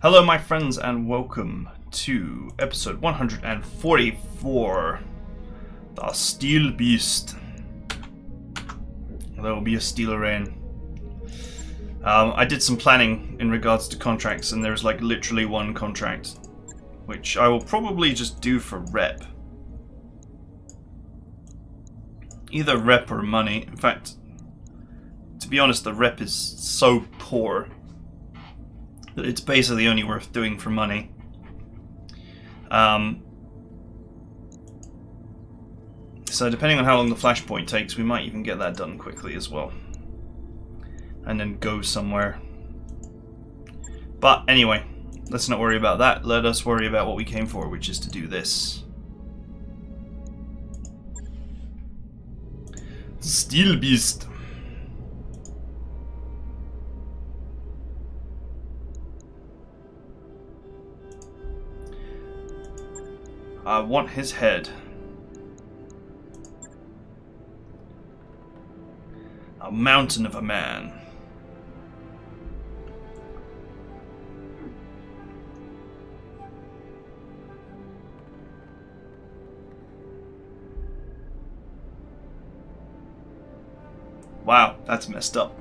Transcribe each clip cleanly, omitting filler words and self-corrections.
Hello my friends and welcome to episode 144, The Steel Beast. There will be a steel rain. I did some planning in regards to contracts and there's like literally one contract, which I will probably just do for rep. Either rep or money. In fact, to be honest, the rep is so poor that it's basically only worth doing for money. So depending on how long the Flashpoint takes, we might even get that done quickly as well. And then go somewhere. But anyway, let's not worry about that. Let us worry about what we came for, which is to do this. Steel Beast. I want his head. A mountain of a man. Wow, that's messed up.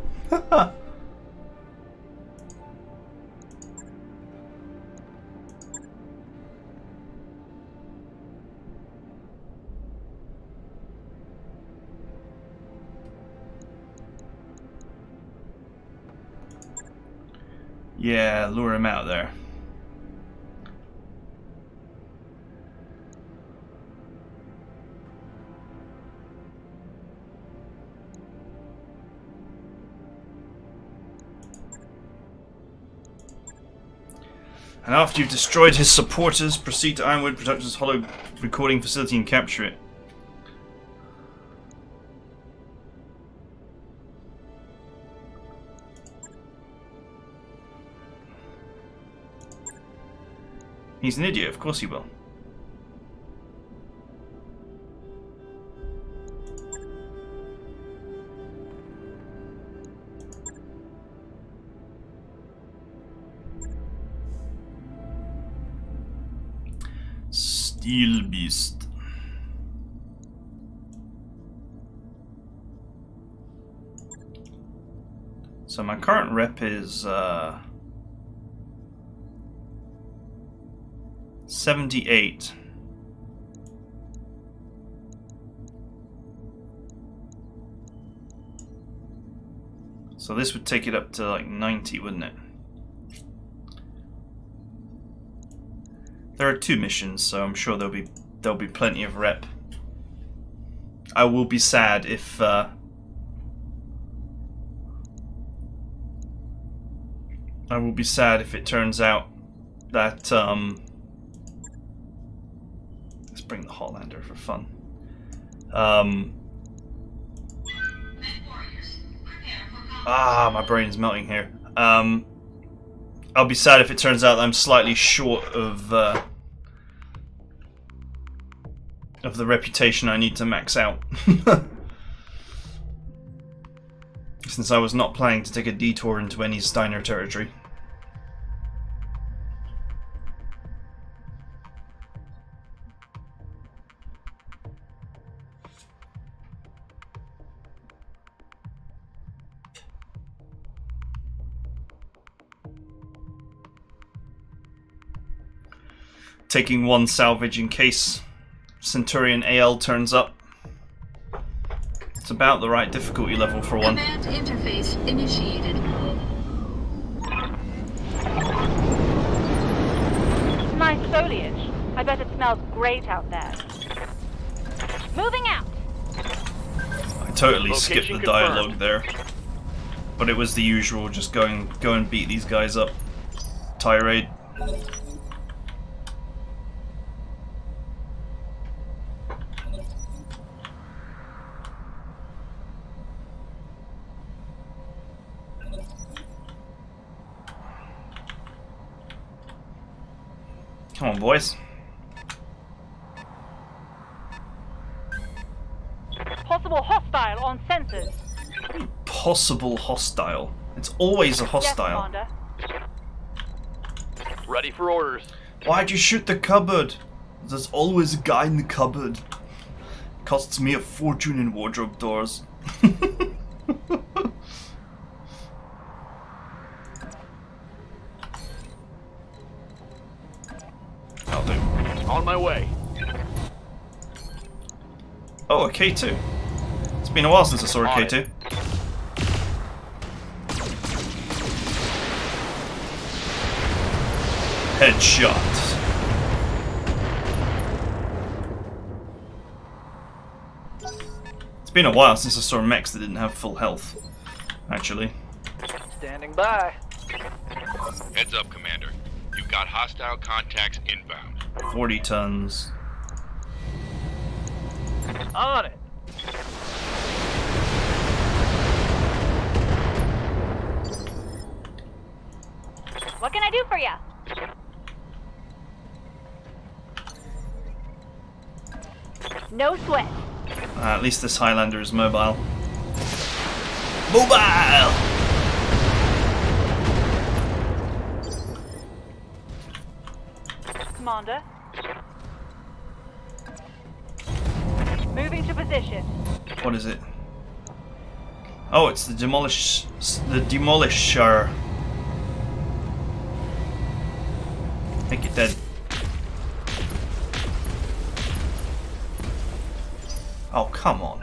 Yeah, lure him out there. And after you've destroyed his supporters, proceed to Ironwood Productions' hollow recording facility and capture it. He's an idiot, of course he will. Steel Beast. So my current rep is 78. So this would take it up to like 90, wouldn't it? There are 2 missions, so I'm sure there'll be plenty of rep. I will be sad if I will be sad if it turns out that let's bring the Hollander for fun. My brain's melting here. I'll be sad if it turns out that I'm slightly short of the reputation I need to max out. Since I was not planning to take a detour into any Steiner territory. Taking 1 salvage in case Centurion AL turns up. It's about the right difficulty level for one. Command interface initiated. Nice foliage. I bet it smells great out there. Moving out. I totally skipped the dialogue there. But it was the usual, just go and beat these guys up. Tirade. Come on, boys. Possible hostile on sensors. Possible hostile. It's always a hostile. Yes, Ready for orders. Why'd you shoot the cupboard? There's always a guy in the cupboard. Costs me a fortune in wardrobe doors. I'll do. On my way. Oh, a K2. It's been a while since I saw a On K2. Headshot. It's been a while since I saw mechs that didn't have full health, actually. Standing by. Heads up, Commander. You've got hostile contacts inbound. 40 tons. On it. What can I do for you? No sweat. At least this Highlander is mobile. Mobile! Commander. Moving to position. What is it? Oh, it's the Demolisher. Make it dead. Oh, come on.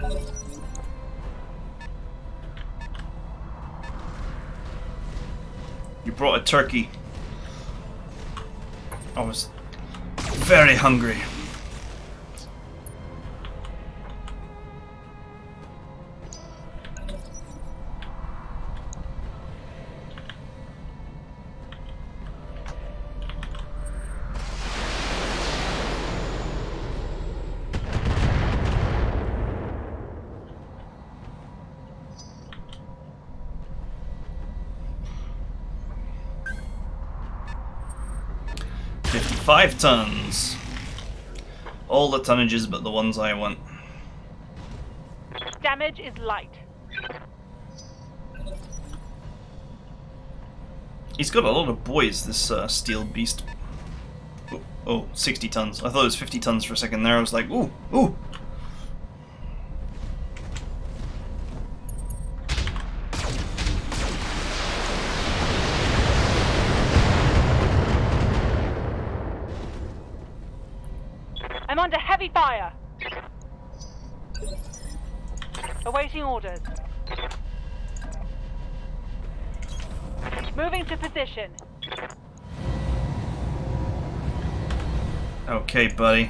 You brought a turkey. I was very hungry. $55 tons. All the tonnages but the ones I want. Damage is light. He's got a lot of boys, this steel beast. Oh, 60 tons. I thought it was 50 tons for a second there. I was like, ooh, ooh. I'm under heavy fire. Awaiting orders. Moving to position. Okay, buddy.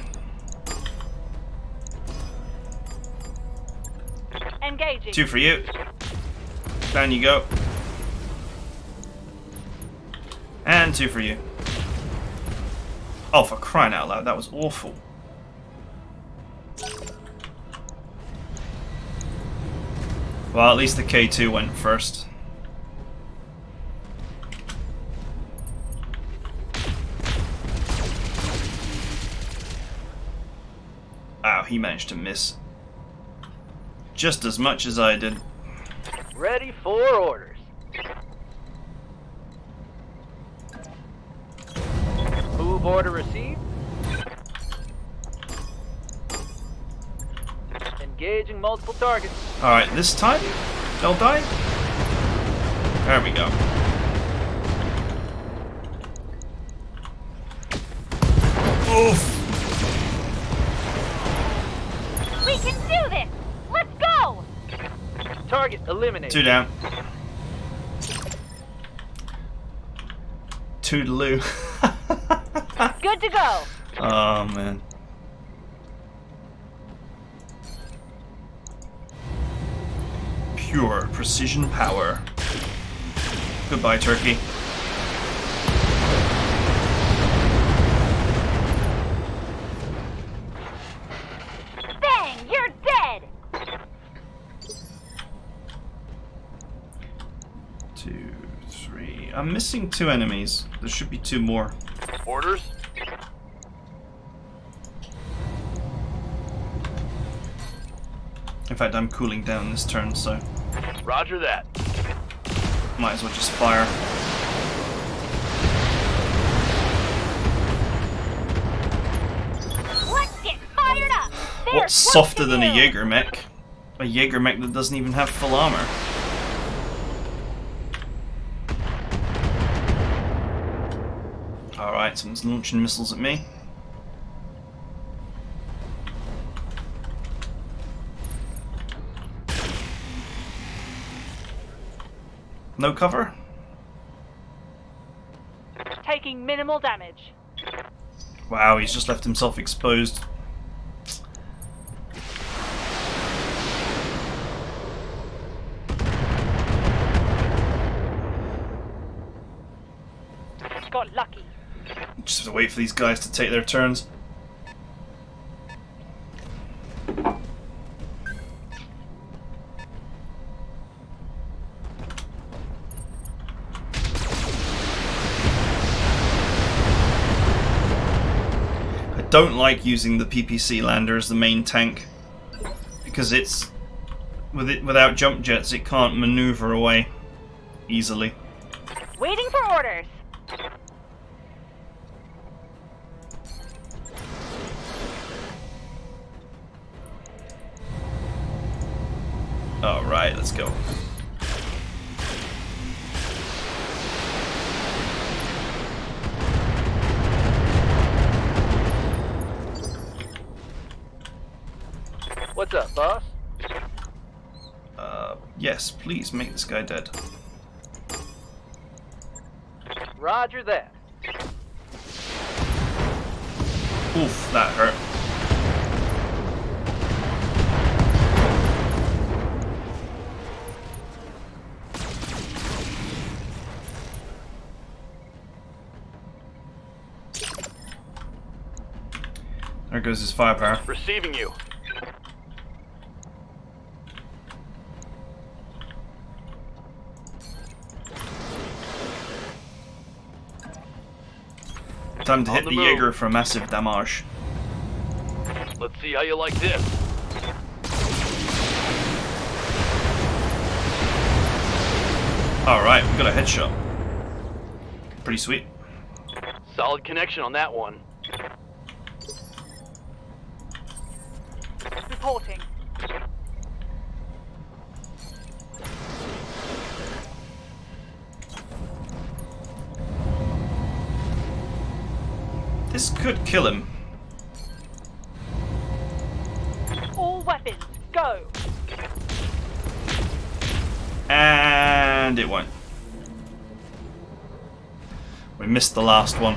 Engaging. 2 for you. Down you go. And 2 for you. Oh, for crying out loud, that was awful. Well, at least the K2 went first. Wow, he managed to miss. Just as much as I did. Ready for orders. Move order received. Engaging multiple targets. Alright, this time they'll die. There we go. Oof! We can do this! Let's go! Target eliminated. 2 down. Toodaloo. Good to go. Oh man. Pure precision power. Goodbye, turkey. Bang! You're dead! 2, 3. I'm missing 2 enemies. There should be 2 more. Orders. In fact, I'm cooling down this turn, so Roger that. might as well just fire. What's softer than a Jaeger mech? A Jaeger mech that doesn't even have full armor. Alright, someone's launching missiles at me. No cover? Taking minimal damage. Wow, he's just left himself exposed. Got lucky. Just have to wait for these guys to take their turns. I don't like using the PPC lander as the main tank because it's without jump jets it can't maneuver away easily. Waiting for orders. Alright, let's go. What's up, boss? Yes, please make this guy dead. Roger that. Oof, that hurt. There goes his firepower. Receiving you. Time to hit On the the move. Jaeger for massive damage. Let's see how you like this. Alright, we got a headshot. Pretty sweet. Solid connection on that one. Reporting. This could kill him. All weapons, go. And it won't. We missed the last one.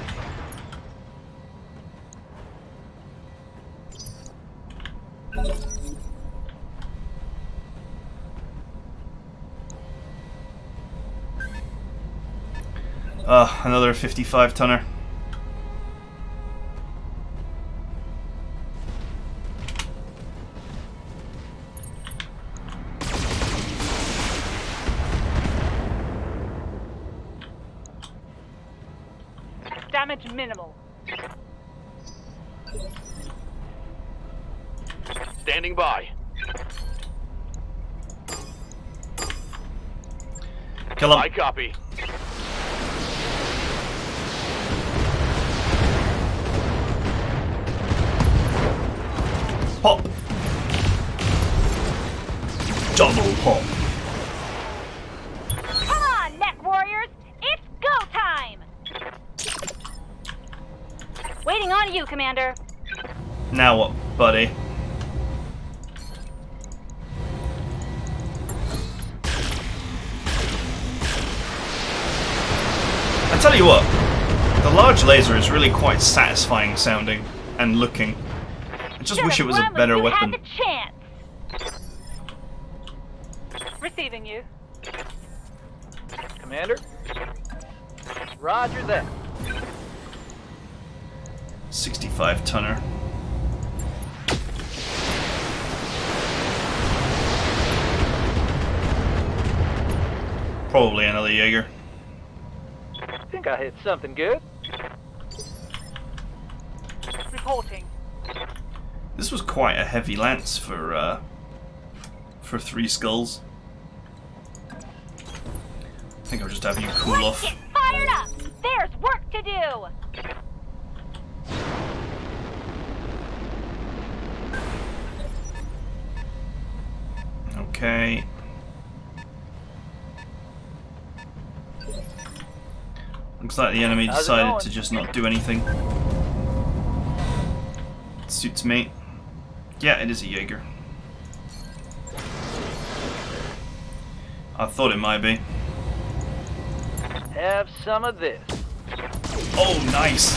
Another 55-tonner. Damage minimal. Standing by. Kill him. I copy. Pop. Double pop. Come on, neck warriors! It's go time! Waiting on you, Commander. Now what, buddy? I tell you what, the large laser is really quite satisfying sounding and looking. I just wish it was a better weapon. Had the chance. Receiving you. Commander? Roger that. 65-tonner. Probably another Jaeger. Think I hit something good. Reporting. This was quite a heavy lance for 3 skulls. I think I'll just have you cool off. Get fired up! There's work to do! Okay. Looks like the enemy How's it decided going? to just not do anything. Suits me. Yeah, it is a Jaeger. I thought it might be. Have some of this. Oh, nice.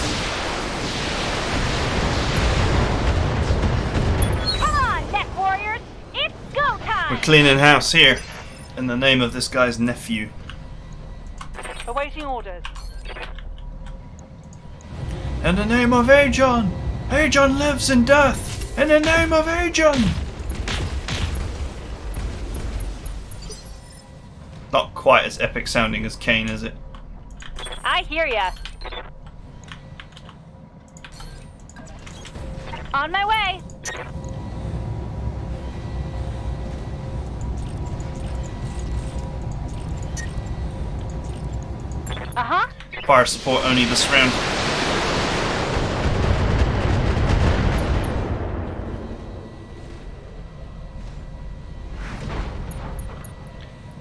Come on, Net Warriors! It's go time! We're cleaning house here. In the name of this guy's nephew. Awaiting orders. In the name of Aegon! Aegon lives in death! In the name of Aegon! Not quite as epic sounding as Kane, is it? I hear ya. On my way. Uh-huh. Fire support only this round.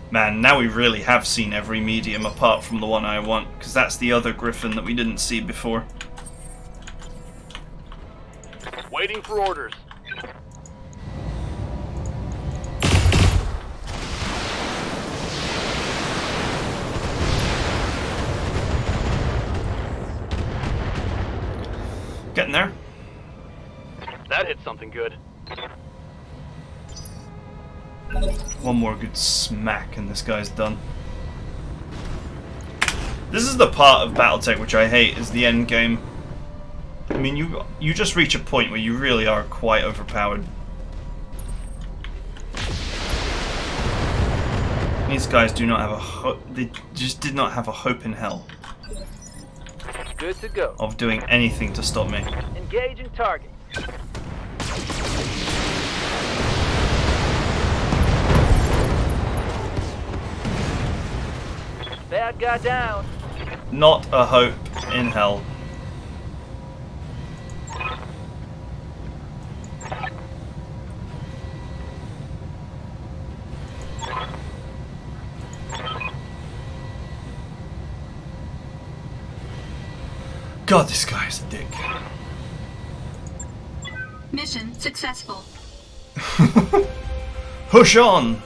Man, now we really have seen every medium apart from the one I want, because that's the other Griffin that we didn't see before. Waiting for orders. Getting there. That hit something good. One more good smack and this guy's done. This is the part of Battletech which I hate, is the end game. I mean, you just reach a point where you really are quite overpowered. These guys do not have a hope. They just did not have a hope in hell Good to go. of doing anything to stop me. Engaging target. Bad guy down. Not a hope in hell. God, this guy's a dick. Mission successful. Push on!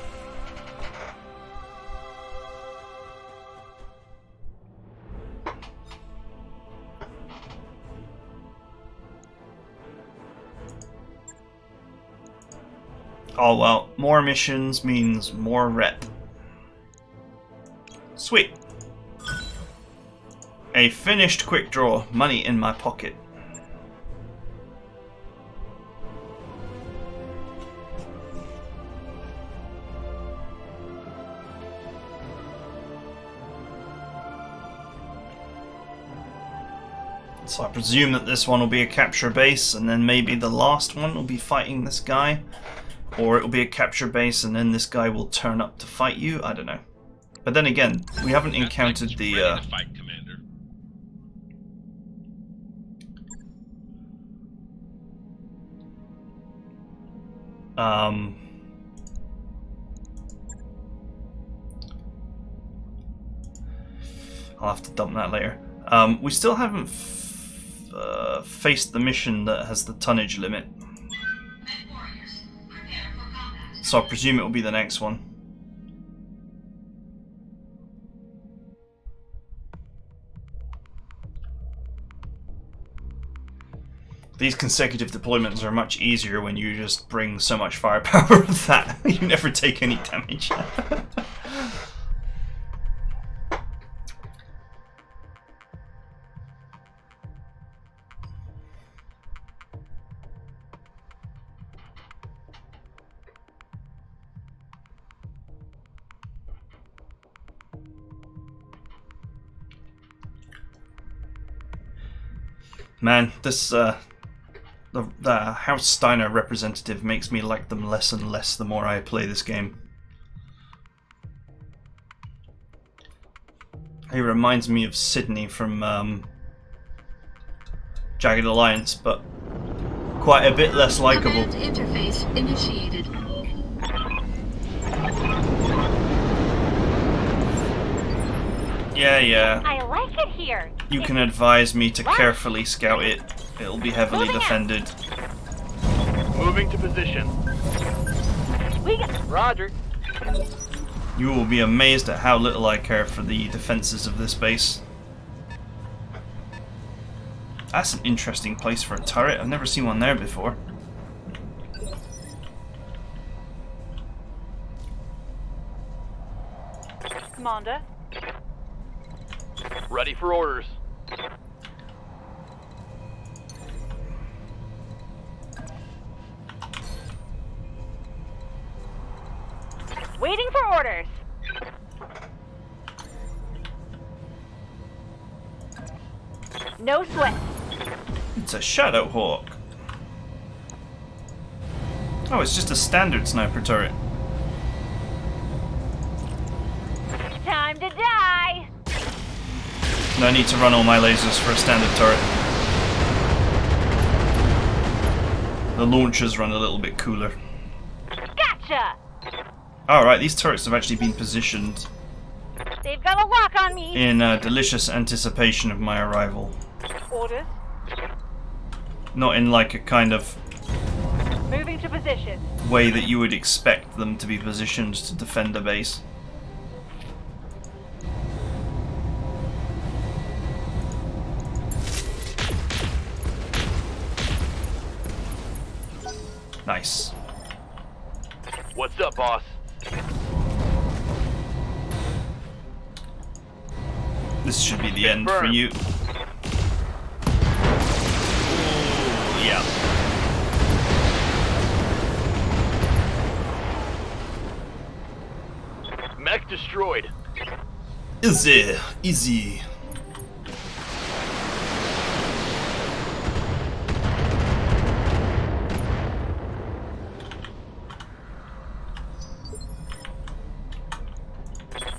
Oh well, more missions means more rep. Sweet. A finished quick draw, money in my pocket. So I presume that this one will be a capture base, and then maybe the last one will be fighting this guy. Or it'll be a capture base and then this guy will turn up to fight you. I don't know. But then again, we haven't encountered the Fight, Commander. I'll have to dump that later. We still haven't faced the mission that has the tonnage limit. So I presume it will be the next one. These consecutive deployments are much easier when you just bring so much firepower that you never take any damage. Man, this the House Steiner representative makes me like them less and less the more I play this game. He reminds me of Sydney from Jagged Alliance, but quite a bit less likable. Command interface initiated. Yeah. I like it here. You can advise me to carefully scout it. It'll be heavily defended. Moving to position. We got Roger. You will be amazed at how little I care for the defenses of this base. That's an interesting place for a turret. I've never seen one there before. Commander. Ready for orders. Waiting for orders. No sweat. It's a Shadow Hawk. Oh, it's just a standard sniper turret. Time to die. No need to run all my lasers for a standard turret. The launchers run a little bit cooler. Gotcha. Alright, these turrets have actually been positioned They've got a lock on me. in delicious anticipation of my arrival. Orders. Not in like a kind of Moving to position. way that you would expect them to be positioned to defend a base. Nice. What's up, boss? This should be the end for you. Ooh, yeah. Mech destroyed. Easy.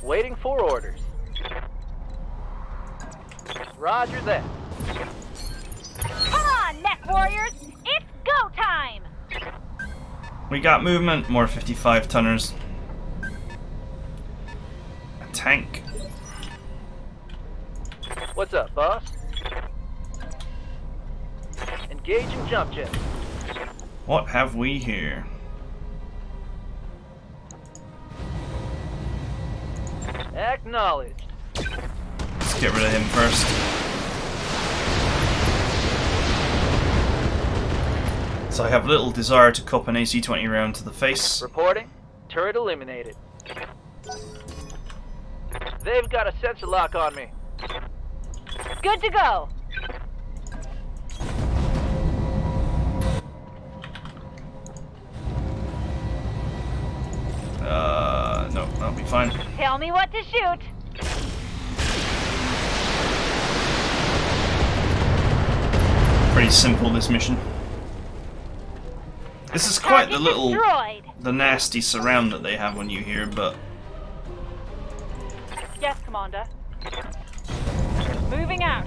Waiting for orders. Roger that. Come on, neck warriors. It's go time. We got movement, more 55 tonners. A tank. What's up, boss? Engaging jump jet. What have we here? Acknowledged. Let's get rid of him first. So I have little desire to cop an AC-20 round to the face. Reporting. Turret eliminated. They've got a sensor lock on me. Good to go. No, that'll be fine. Tell me what to shoot. Pretty simple, this mission. This is quite the Target little, destroyed. the nasty surround that they have when you hear, but Yes, Commander. Moving out.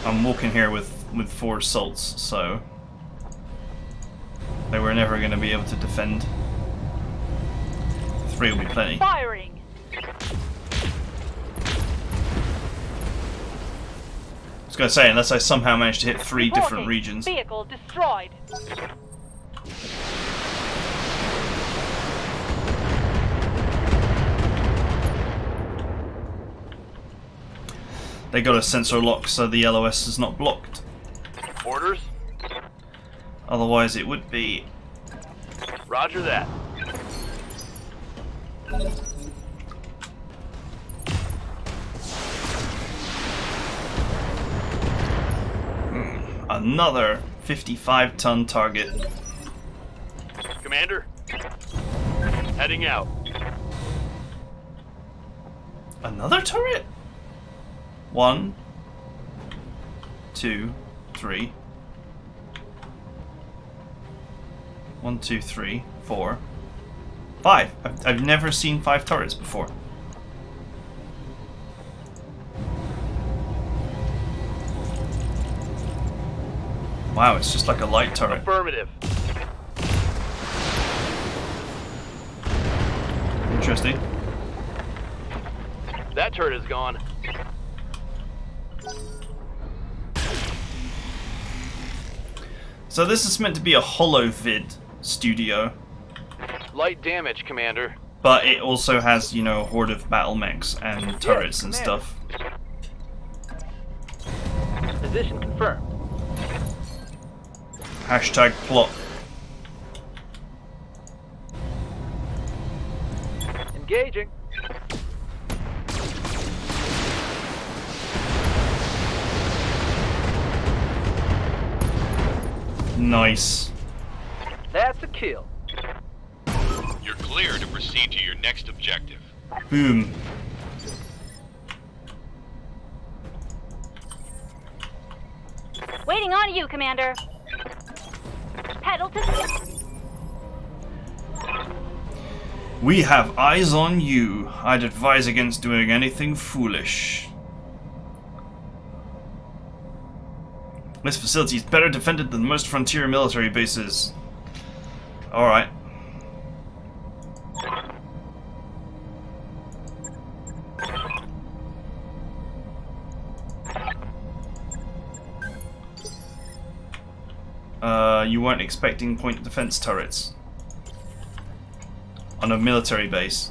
I'm walking here with 4 assaults, so they were never going to be able to defend. 3 will be plenty. Firing. I was going to say, unless I somehow managed to hit 3 different Reporting. regions. Vehicle destroyed. They got a sensor lock so the LOS is not blocked. Orders. Otherwise it would be. Roger that. Another 55-ton target. Commander. Heading out. Another turret? 1, 2, 3. 1, 2, 3, 4, 5. I've never seen 5 turrets before. Wow, it's just like a light turret. Affirmative. Interesting. That turret is gone. So this is meant to be a holo-vid studio, Light damage, Commander. but it also has, you know, a horde of battle mechs and turrets and Commander. stuff. Position confirmed. Hashtag plot. Engaging. Nice. That's a kill. You're clear to proceed to your next objective. Boom. Waiting on you, Commander. Pedal to... We have eyes on you. I'd advise against doing anything foolish. This facility is better defended than most frontier military bases. Alright. You weren't expecting point defense turrets on a military base.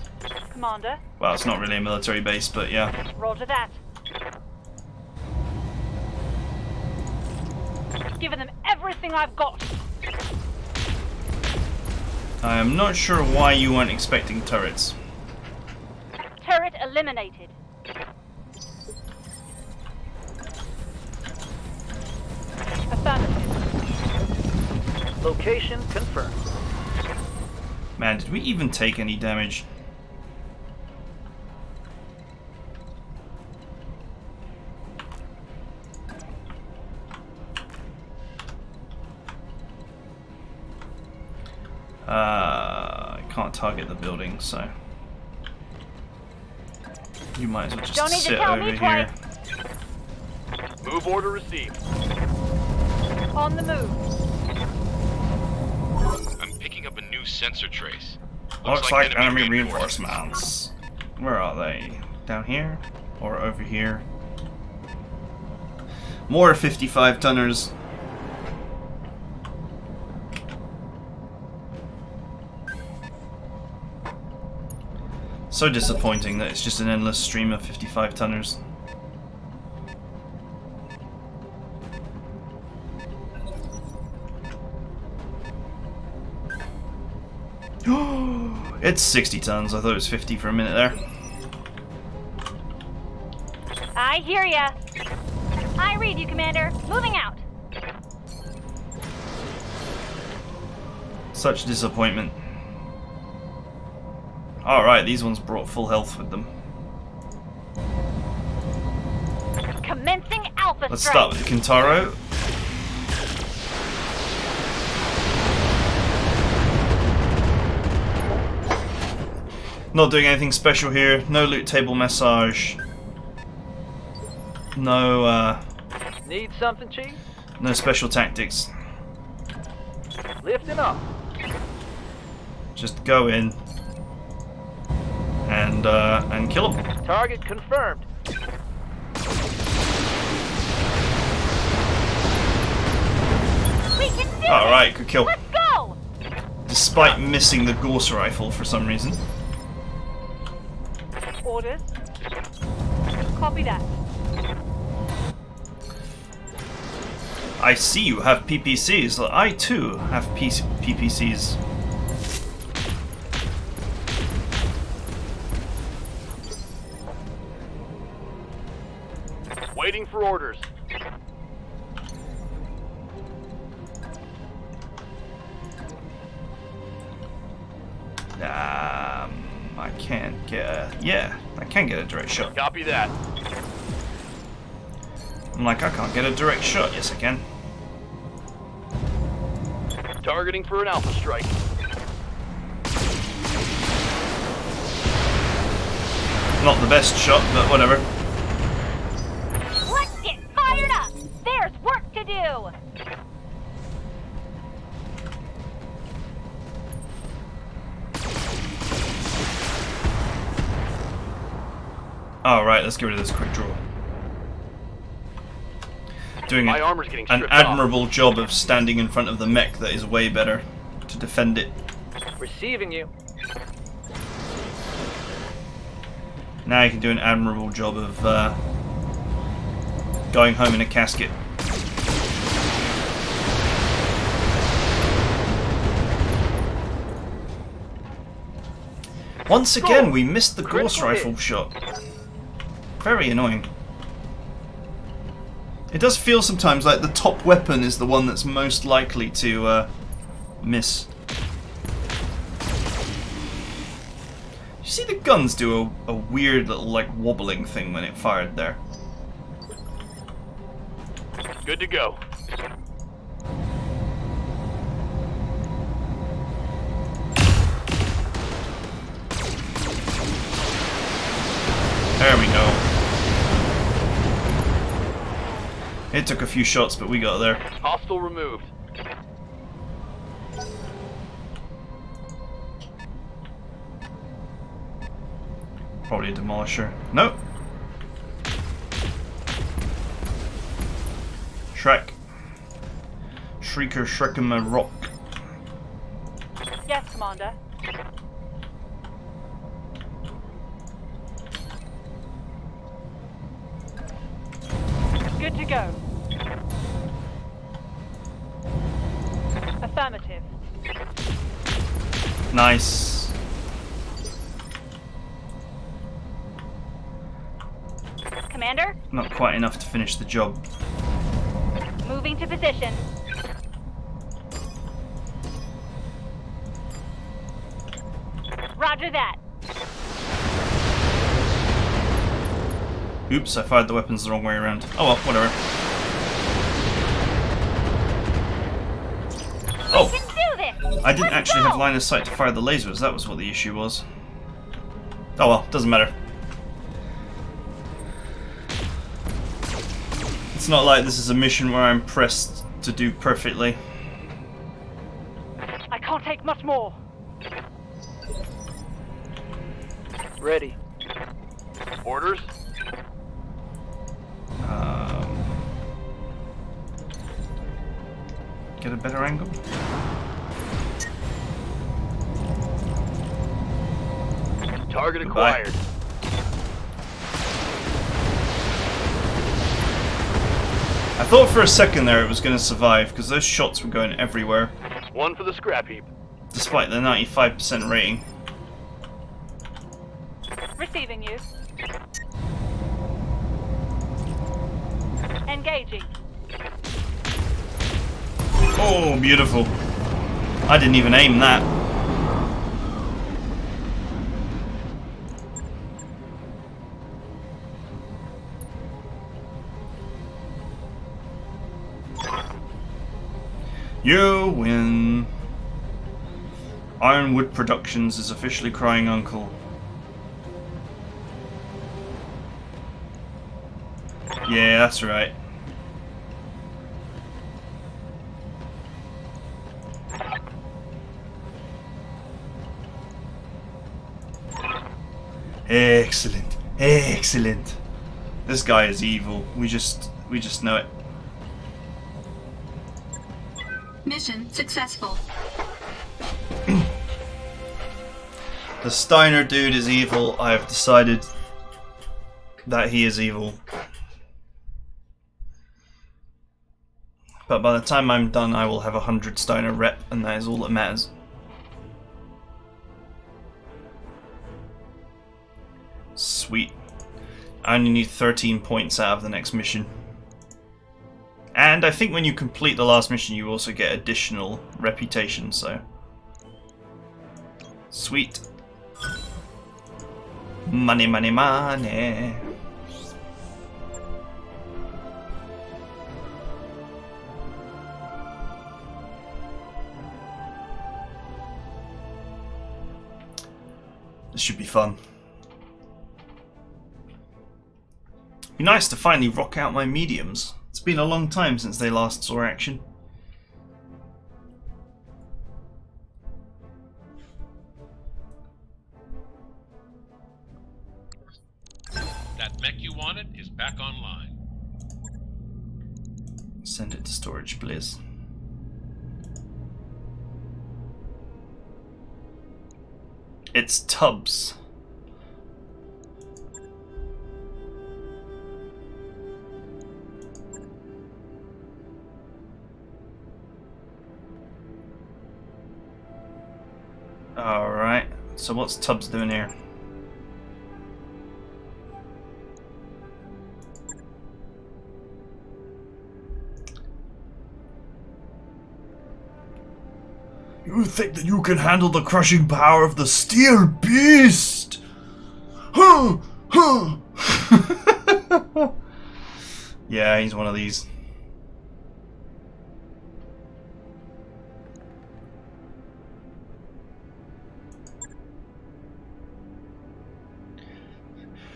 Commander, Well, it's not really a military base, but yeah. roger that. Giving them everything I've got. I am not sure why you weren't expecting turrets. Turret eliminated. Affirmative. Location confirmed. Man, did we even take any damage? I can't target the building, so you might as well Don't need just to sit tell over me here. twice. Move order received. On the move. I'm picking up a new sensor trace. Looks like enemy reinforcements. Where are they? Down here? Or over here? More 55 tonners. So disappointing that it's just an endless stream of 55 tonners. It's 60 tons. I thought it was 50 for a minute there. I hear ya. I read you, Commander. Moving out. Such disappointment. Alright, these ones brought full health with them. Commencing Alpha Let's strike. start with Kintaro. Not doing anything special here. No loot table massage. No, Need something, Chief? no special tactics. Lifting up. Just go in and kill them. Target confirmed. We can do All it. right, good kill. Let's go. Despite missing the Gauss rifle for some reason. Orders. Copy that. I see you have PPCs. I too have PPCs. Waiting for orders. I can't get a... Yeah, I can get a direct shot. Copy that. I'm like, I can't get a direct shot. Yes, I can. Targeting for an alpha strike. Not the best shot, but whatever. Let's get fired up. There's work to do. Oh, right, let's get rid of this quick draw. Doing My armor's getting an stripped off. admirable job of standing in front of the mech that is way better to defend it. Receiving you. Now you can do an admirable job of going home in a casket. Once again, we missed the Gauss rifle shot. Very annoying. It does feel sometimes like the top weapon is the one that's most likely to miss. You see the guns do a weird little like wobbling thing when it fired there. Good to go. There we go. It took a few shots, but we got there. Hostile removed. Probably a demolisher. Nope. Shrek. Shrieker Shrek'em rock. Yes, Commander. Good to go. Affirmative. Nice. Commander, Not quite enough to finish the job. moving to position. Roger that. Oops, I fired the weapons the wrong way around. Oh well, whatever. Oh, We can do this. I didn't Let's actually go. have line of sight to fire the lasers. That was what the issue was. Oh well, doesn't matter. It's not like this is a mission where I'm pressed to do perfectly. I can't take much more. Ready. Orders. Get a better angle. Target Goodbye. acquired. I thought for a second there it was going to survive because those shots were going everywhere, One for the scrap heap. despite the 95% rating. Receiving you. Engaging. Oh, beautiful. I didn't even aim that. You win. Ironwood Productions is officially crying uncle. Yeah, that's right. Excellent. Excellent. This guy is evil. We just know it. Mission successful. The Steiner dude is evil. I have decided that he is evil. But by the time I'm done, I will have 100 Steiner rep, and that is all that matters. Sweet. I only need 13 points out of the next mission. And I think when you complete the last mission, you also get additional reputation, so... Sweet. Money, money, money. This should be fun. Be nice to finally rock out my mediums. It's been a long time since they last saw action. back online. Send it to storage, please. It's Tubbs. Alright, so what's Tubbs doing here? You think that you can handle the crushing power of the steel beast? Huh, huh. Yeah, he's one of these.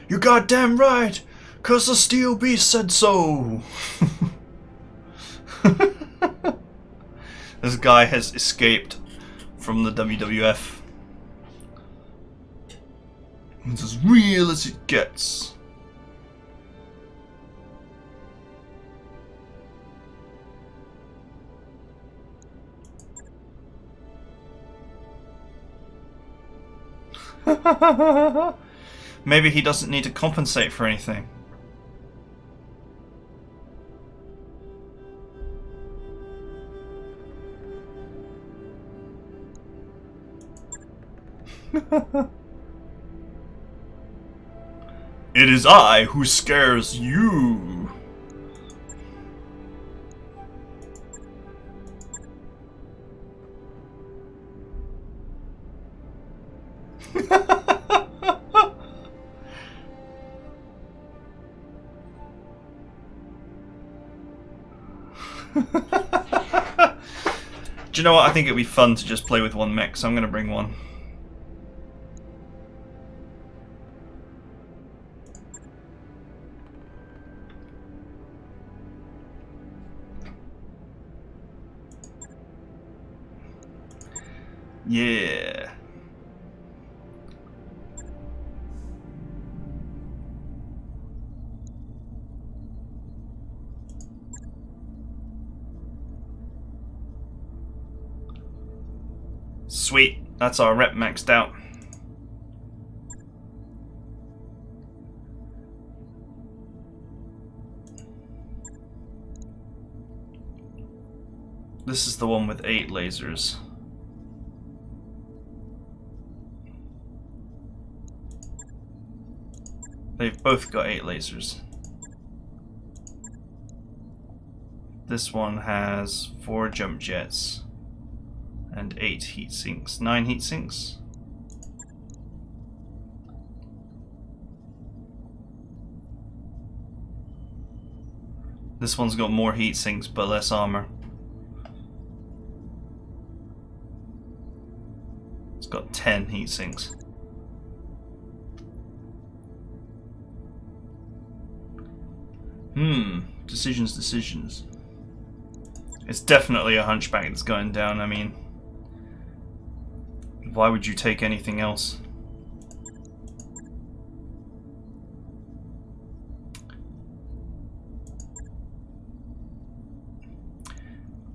You're goddamn right, 'cause the steel beast said so. This guy has escaped from the WWF. It's as real as it gets. Maybe he doesn't need to compensate for anything. It is I who scares you. Do you know what? I think it'd be fun to just play with one mech, so I'm going to bring one. Yeah. Sweet, that's our rep maxed out. This is the one with 8 lasers. They've both got 8 lasers. This one has 4 jump jets and 8 heat sinks. 9 heat sinks. This one's got more heat sinks but less armor. It's got 10 heat sinks. Decisions. It's definitely a hunchback that's going down. I mean, why would you take anything else?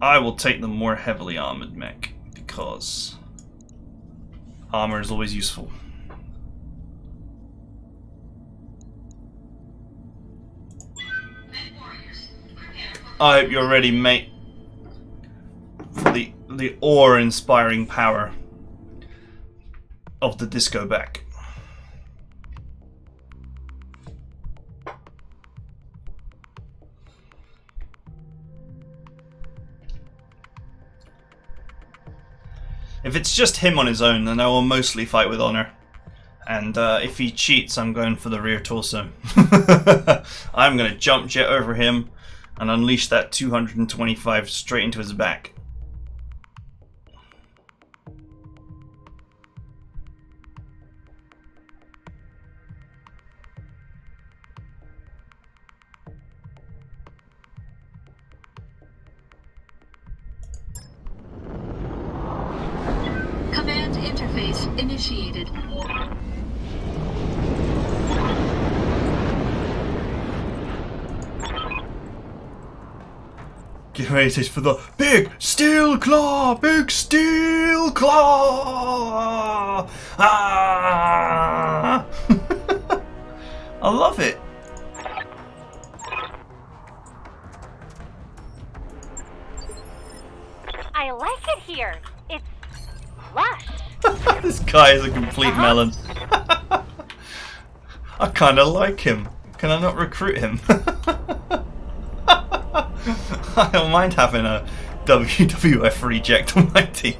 I will take the more heavily armored mech because armor is always useful. I hope you're ready, mate, for the awe-inspiring power of the disco back. If it's just him on his own, then I will mostly fight with honor. And if he cheats, I'm going for the rear torso. I'm going to jump jet over him and unleash that 225 straight into his back. Command interface initiated. Get ready for the big steel claw! Big steel claw! Ah! I love it. I like it here. It's lush. This guy is a complete melon. I kind of like him. Can I not recruit him? I don't mind having a WWF reject on my team.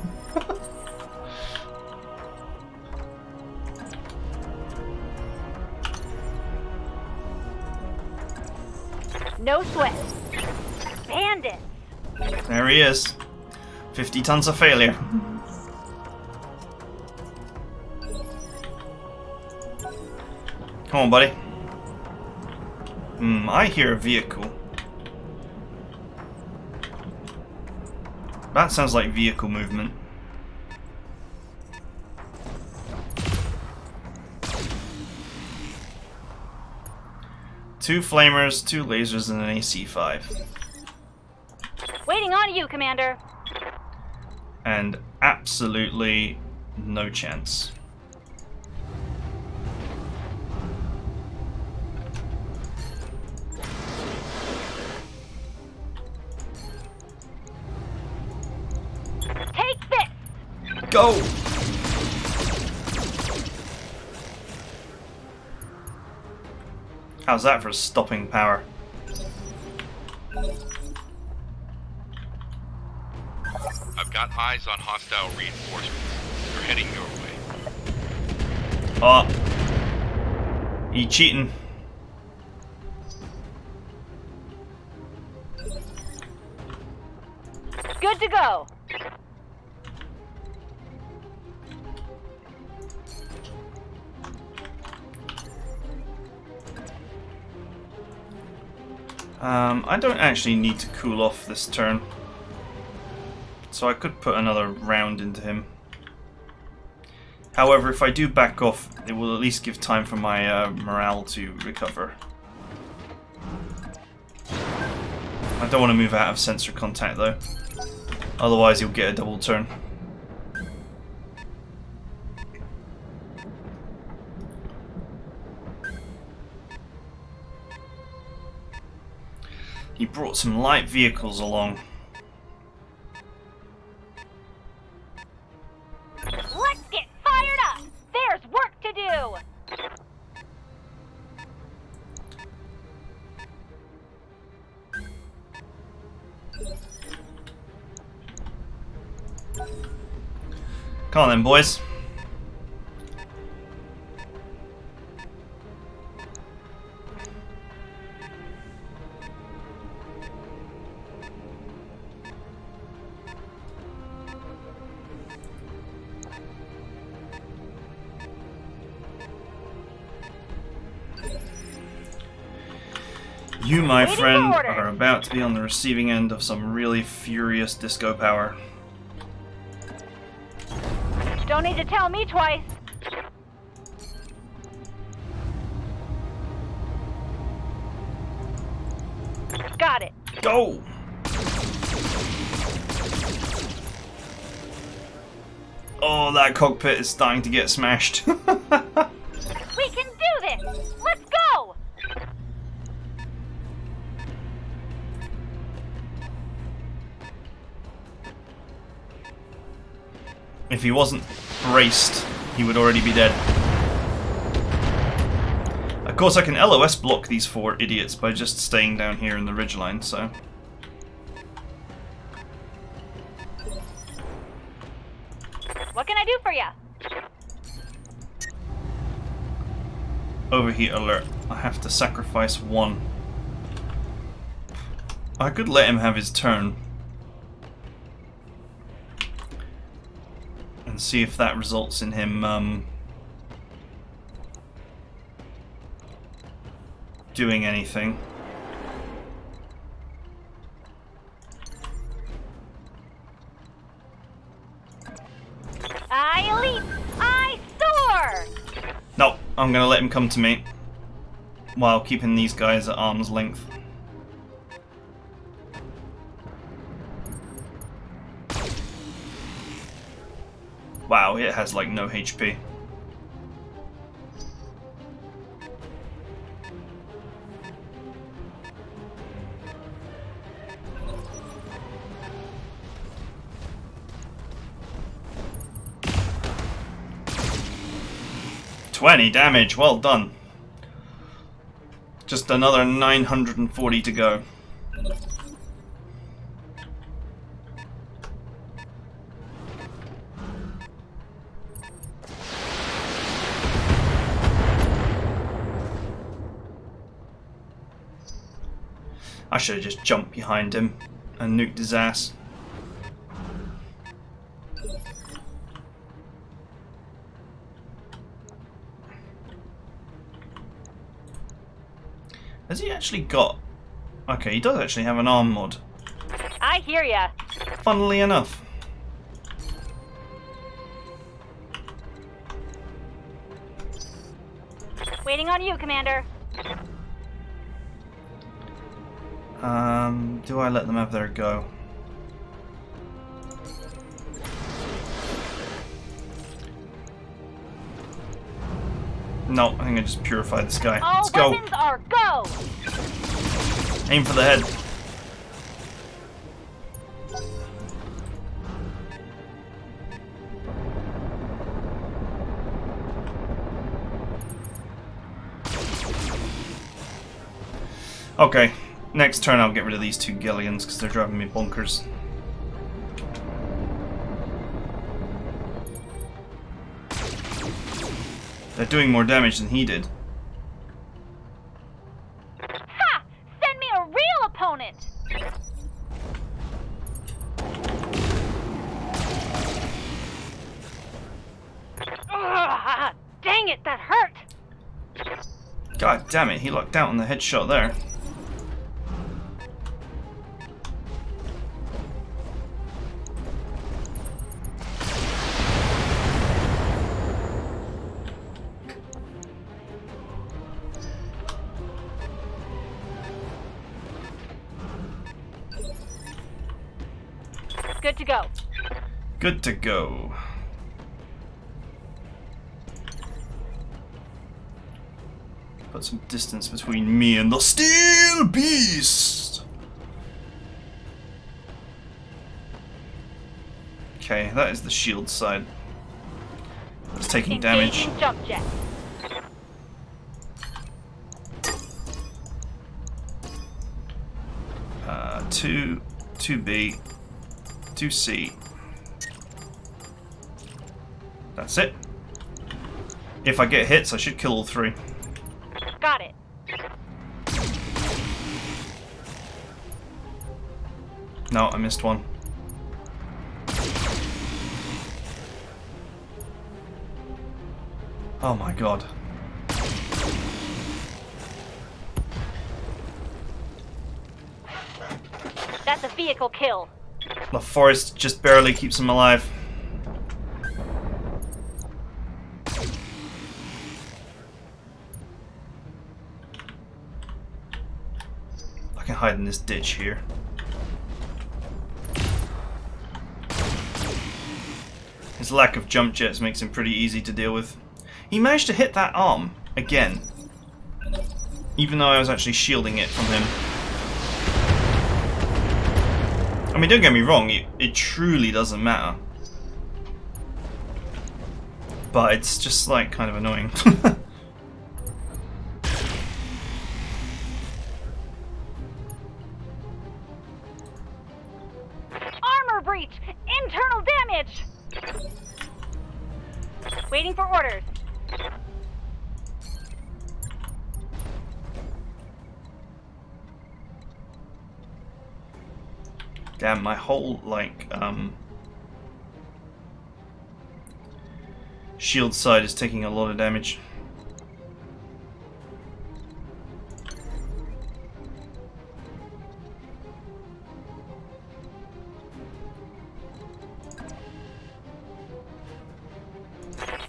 No sweat. Bandits. There he is. 50 tons of failure. Come on, buddy. I hear a vehicle. That sounds like vehicle movement. Two flamers, two lasers, and an AC-5. Waiting on you, Commander. And absolutely no chance. Take this! Go! How's that for stopping power? I've got eyes on hostile reinforcements. They're heading your way. Oh. He cheating. Good to go. I don't actually need to cool off this turn. So I could put another round into him. However, if I do back off, it will at least give time for my morale to recover. I don't want to move out of sensor contact though. Otherwise you'll get a double turn. He brought some light vehicles along. Let's get fired up! There's work to do! Come on then, boys. You, my Waiting friend, for orders. are about to be on the receiving end of some really furious disco power. Don't need to tell me twice. Got it. Go! Oh, that cockpit is starting to get smashed. We can do this! Let's go! If he wasn't braced, he would already be dead. Of course, I can LOS block these four idiots by just staying down here in the ridgeline, so... What can I do for you? Overheat alert. I have to sacrifice one. I could let him have his turn. And see if that results in him, doing anything. I leap! I soar! No, I'm gonna let him come to me. While keeping these guys at arm's length. Wow, it has like no HP. $20 damage, well done. Just another 940 to go. I should have just jumped behind him and nuked his ass. Has he actually got... Okay, he does actually have an arm mod. I hear ya. Funnily enough. Waiting on you, Commander. Do I let them have their go? No, I think I just purified this guy. All Let's go. weapons are go! Aim for the head. Okay, next turn I'll get rid of these two Gillians because they're driving me bonkers. They're doing more damage than he did. Ha! Send me a real opponent! Ugh, dang it, that hurt! God damn it, he lucked out on the headshot there. Good to go. Good to go. Put some distance between me and the Steel Beast. Okay, that is the shield side. It's taking damage. Engaging jump jet. Two, 2B, 2C. That's it. If I get hits, I should kill all three. Got it. No, I missed one. Oh my god. That's a vehicle kill. The forest just barely keeps him alive. I can hide in this ditch here. His lack of jump jets makes him pretty easy to deal with. He managed to hit that arm again, even though I was actually shielding it from him. I mean, don't get me wrong, it truly doesn't matter. But it's just, like, kind of annoying. Armor breach! Internal damage! Waiting for orders. Damn, my whole, like, shield side is taking a lot of damage.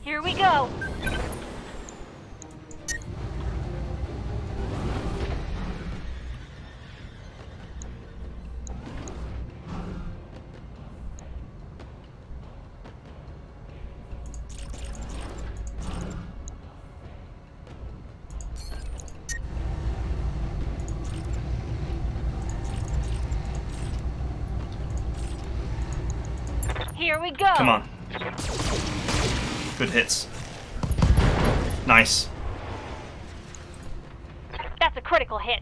Here we go. Here we go. Come on. Good hits. Nice. That's a critical hit.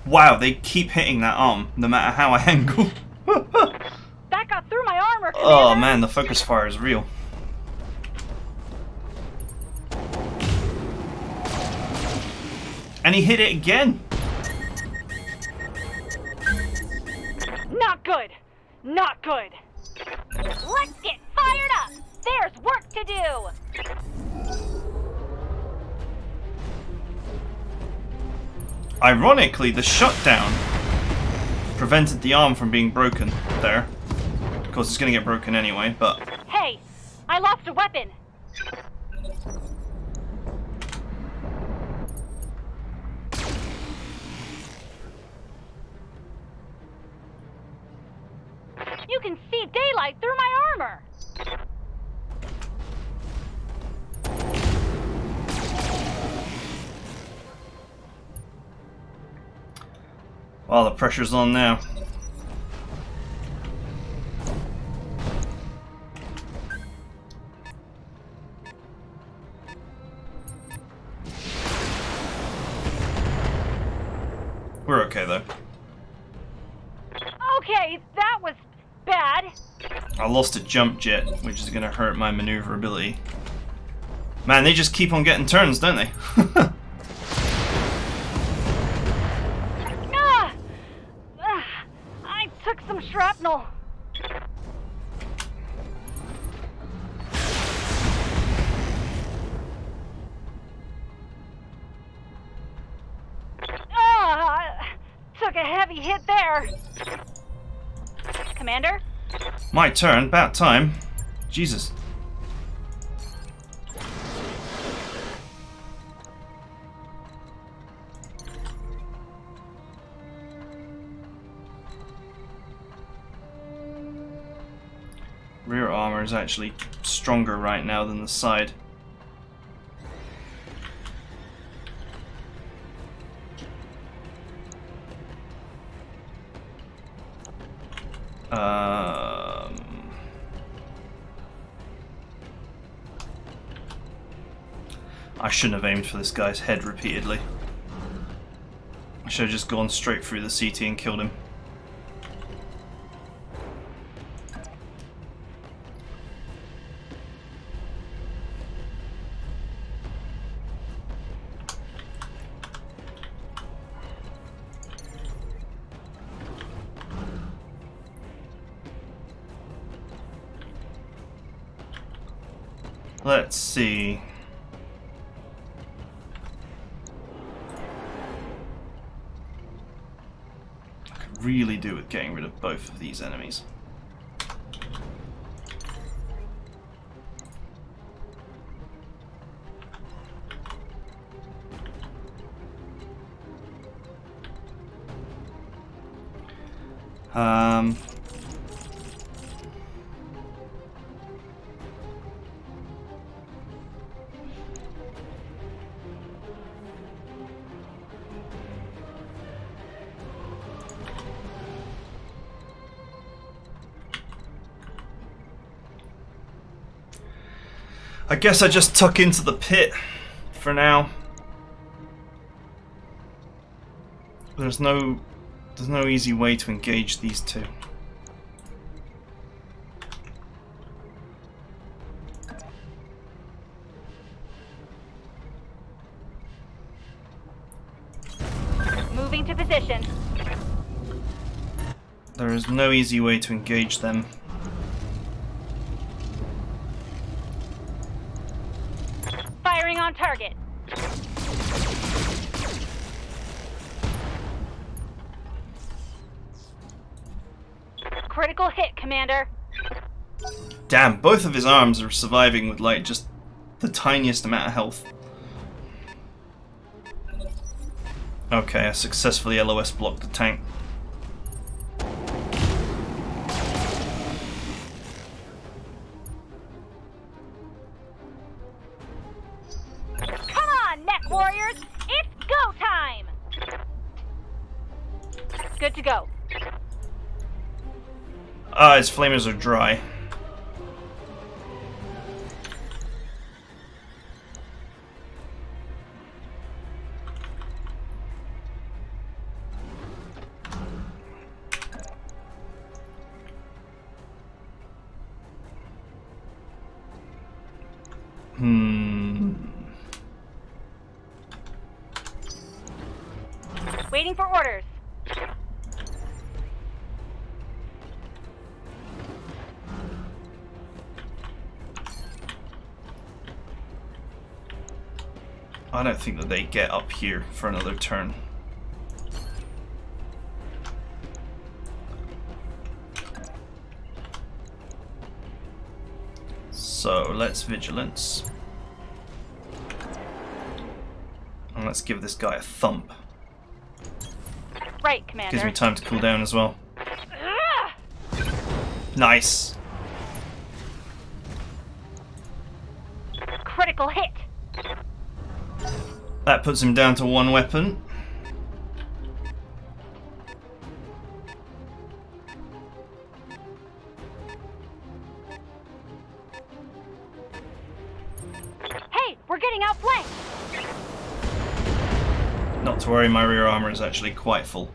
Wow, they keep hitting that arm, no matter how I angle. That got through my armor, Commander. Oh man, the focus fire is real. And he hit it again. Not good. Not good. Let's get fired up. There's work to do. Ironically, the shutdown prevented the arm from being broken there. Of course, it's going to get broken anyway, but... Hey, I lost a weapon. You can see daylight through my armor. Well, the pressure's on now. We're okay, though. Okay, that was bad. I lost a jump jet, which is going to hurt my maneuverability. Man, they just keep on getting turns, don't they? I took some shrapnel. Took a heavy hit there. Commander? My turn, about time. Jesus. Rear armor is actually stronger right now than the side. I shouldn't have aimed for this guy's head repeatedly. I should have just gone straight through the CT and killed him. Let's see. I could really do with getting rid of both of these enemies. I guess I just tuck into the pit for now. There's no easy way to engage these two. Moving to position. There is no easy way to engage them. Firing on target. Critical hit, Commander. Damn, both of his arms are surviving with like just the tiniest amount of health. Okay, I successfully LOS blocked the tank. Good to go. Ah, his flamers are dry. Waiting for orders. I don't think that they get up here for another turn. So let's vigilance. And let's give this guy a thump. Right, Commander. Gives me time to cool down as well. Nice. Critical hit. That puts him down to one weapon. Hey, we're getting outflanked. Not to worry, my rear armor is actually quite full.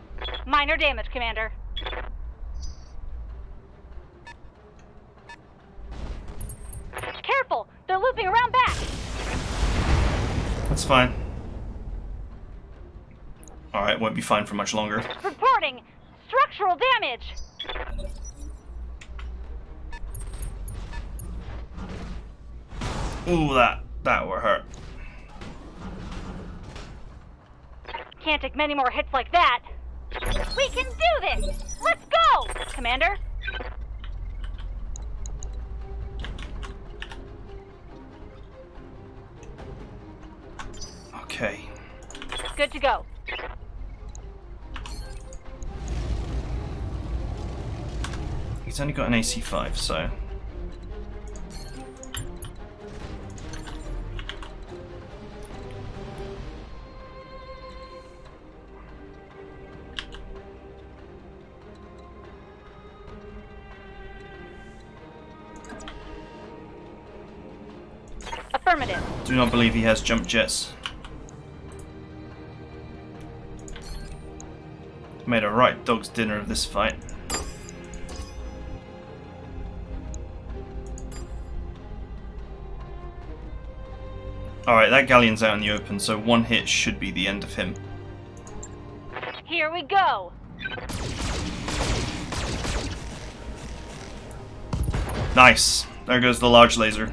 Minor damage, Commander. Careful, they're looping around back. That's fine. Alright, won't be fine for much longer. Reporting structural damage. Ooh, that were hurt. Can't take many more hits like that. We can do this! Let's go! Commander? Okay. Good to go. He's only got an AC5, so... Affirmative. Do not believe he has jump jets. Made a right dog's dinner of this fight. Alright, that galleon's out in the open, so one hit should be the end of him. Here we go. Nice. There goes the large laser.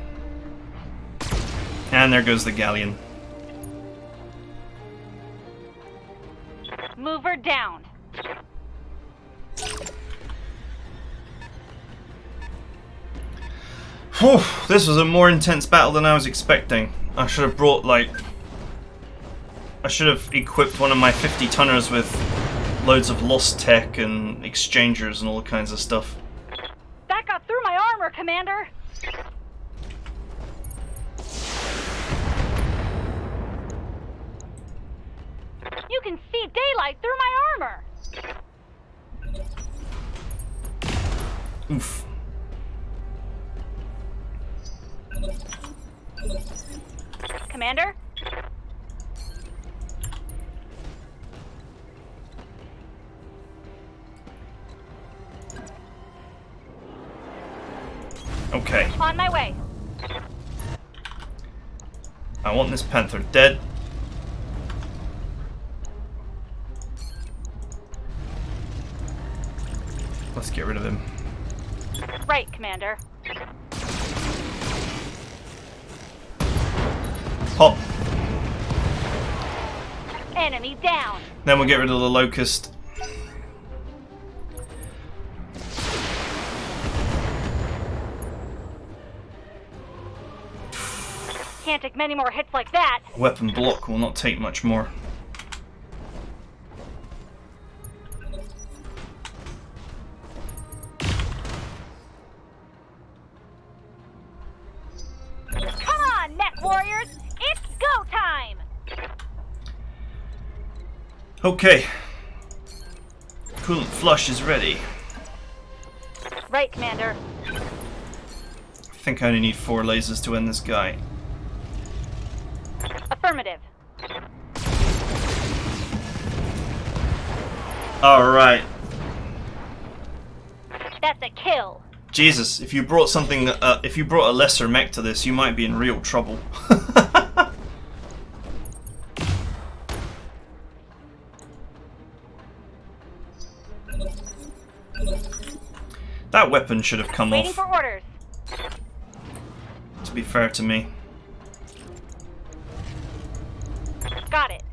And there goes the galleon. Mover down. Whew, this was a more intense battle than I was expecting. I should have brought, like... I should have equipped one of my 50-tonners with loads of lost tech and exchangers and all kinds of stuff. That got through my armor, Commander. You can see daylight through my armor. Oof. Commander? Okay. On my way. I want this panther dead. Let's get rid of him. Right, Commander. Pop. Enemy down. Then we'll get rid of the locust. Can't take many more hits like that. Weapon block will not take much more. Come on, Mech Warriors! It's go time! Okay. Coolant flush is ready. Right, Commander. I think I only need 4 lasers to end this guy. Affirmative. Alright. That's a kill. Jesus, if you brought something, if you brought a lesser mech to this, you might be in real trouble. That weapon should have come Waiting off, for orders. to be fair to me. Got it.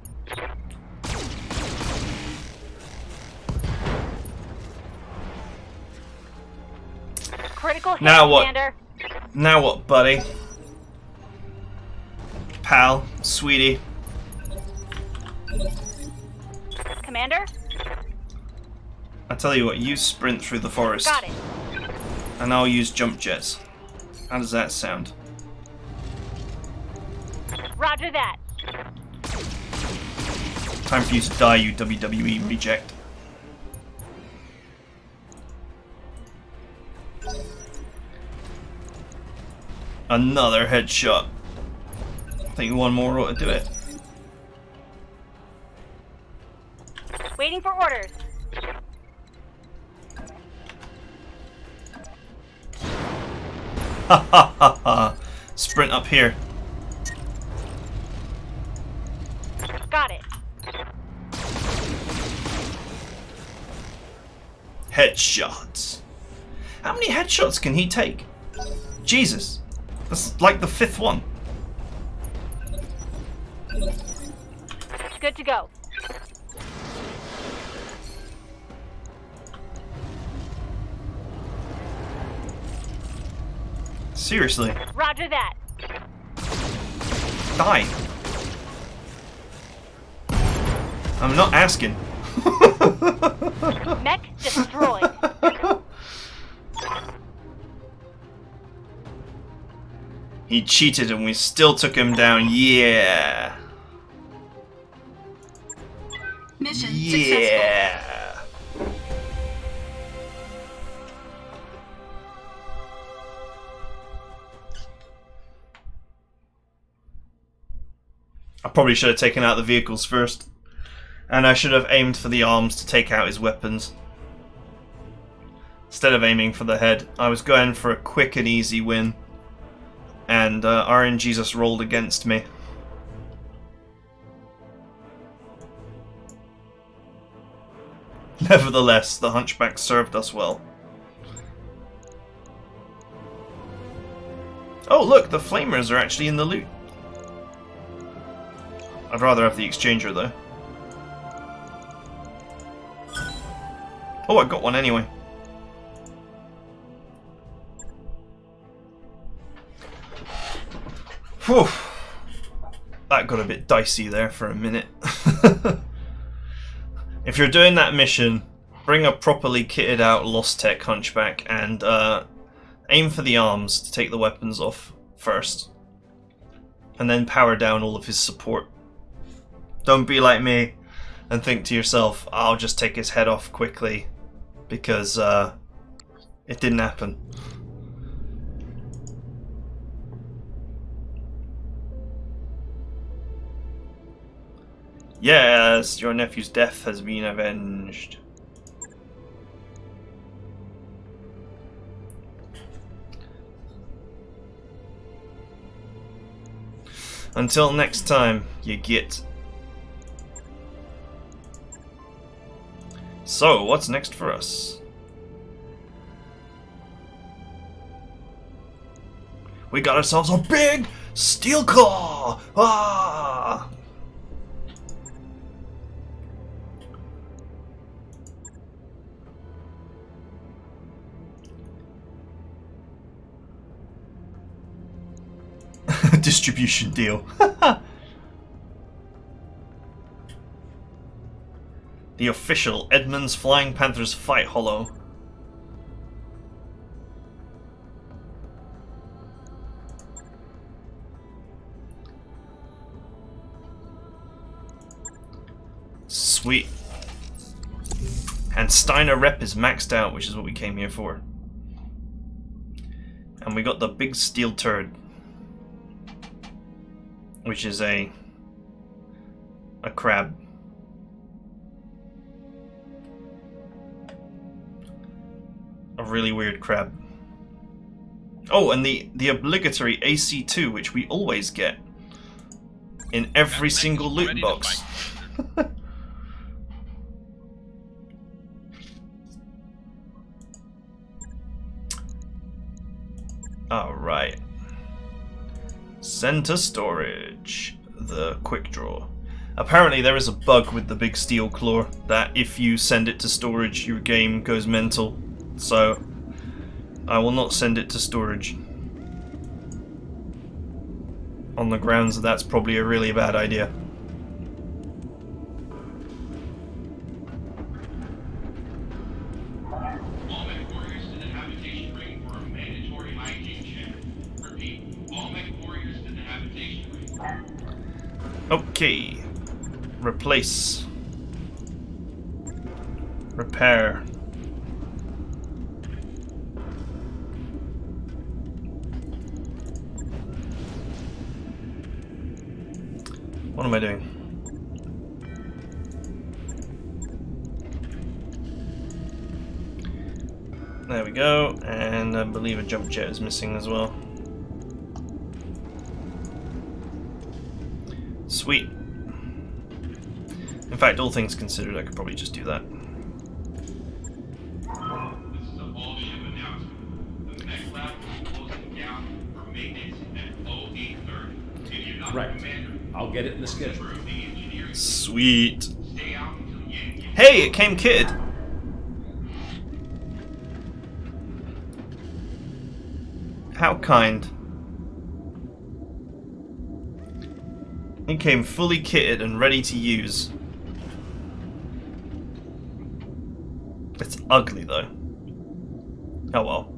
Critical hit, Now what? Commander. Now what, buddy? Pal, sweetie. Commander? I tell you what, you sprint through the forest. Got it. And I'll use jump jets. How does that sound? Roger that. Time for you to die, you WWE reject. Another headshot. I think one more ought to do it. Waiting for orders. Ha ha ha ha. Sprint up here. Got it. Headshots. How many headshots can he take? Jesus. That's like the 5th one. Good to go. Seriously. Roger that. Die. I'm not asking. Mech destroyed. He cheated and we still took him down. Yeah. Mission successful. Yeah. I probably should have taken out the vehicles first. And I should have aimed for the arms to take out his weapons. Instead of aiming for the head, I was going for a quick and easy win. And RNG just rolled against me. Nevertheless, the Hunchback served us well. Oh look, the flamers are actually in the loot. I'd rather have the exchanger though. Oh, I got one anyway. Whew. That got a bit dicey there for a minute. If you're doing that mission, bring a properly kitted out Lost Tech Hunchback and aim for the arms to take the weapons off first. And then power down all of his support. Don't be like me and think to yourself, I'll just take his head off quickly, because it didn't happen. Yes, your nephew's death has been avenged. Until next time, you git. So, what's next for us? We got ourselves a big steel claw! Ah! Distribution deal. The official Edmonds Flying Panthers Fight Holo. Sweet. And Steiner rep is maxed out, which is what we came here for. And we got the big steel turd, which is a crab. A really weird crab. Oh, and the obligatory AC2, which we always get in every single loot box. Alright. Send to storage. The quick draw. Apparently there is a bug with the big steel claw that if you send it to storage your game goes mental. So I will not send it to storage. On the grounds that that's probably a really bad idea. Okay. Replace. Repair. What am I doing? There we go, and I believe a jump jet is missing as well. Sweet. In fact, all things considered, I could probably just do that. This is a all-ship announcement. The next lab is closing down for maintenance at 0830. If you're not Right. commander, I'll get it in the schedule. of the engineering, Sweet. stay out until Yankee. Hey, it came kitted. How kind. It came fully kitted and ready to use. It's ugly though. Oh well.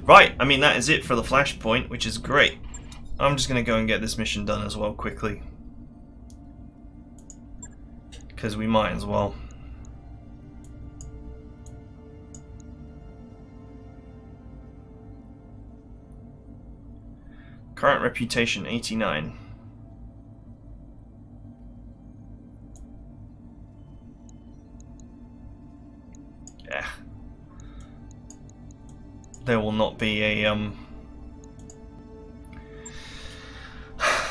Right, I mean that is it for the Flashpoint, which is great. I'm just going to go and get this mission done as well quickly. Because we might as well. Current reputation 89. Yeah. There will not be a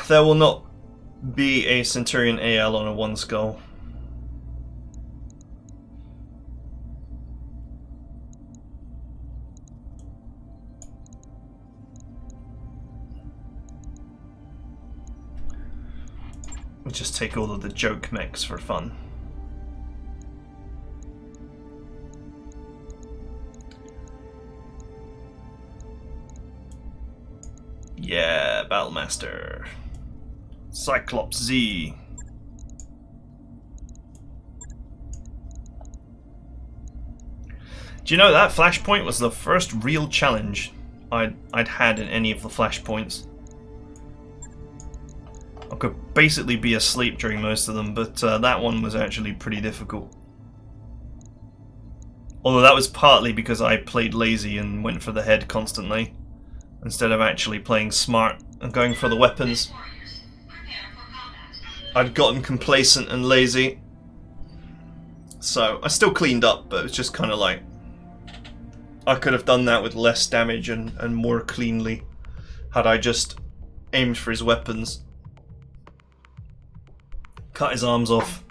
there will not be a Centurion AL on a 1 skull. We'll just take all of the joke mechs for fun. Yeah, Battlemaster. Cyclops Z. Do you know that Flashpoint was the first real challenge I'd had in any of the Flashpoints? I could basically be asleep during most of them, but that one was actually pretty difficult. Although that was partly because I played lazy and went for the head constantly, instead of actually playing smart and going for the weapons. I'd gotten complacent and lazy. So, I still cleaned up, but it was just kind of like... I could have done that with less damage and more cleanly, had I just aimed for his weapons. Cut his arms off.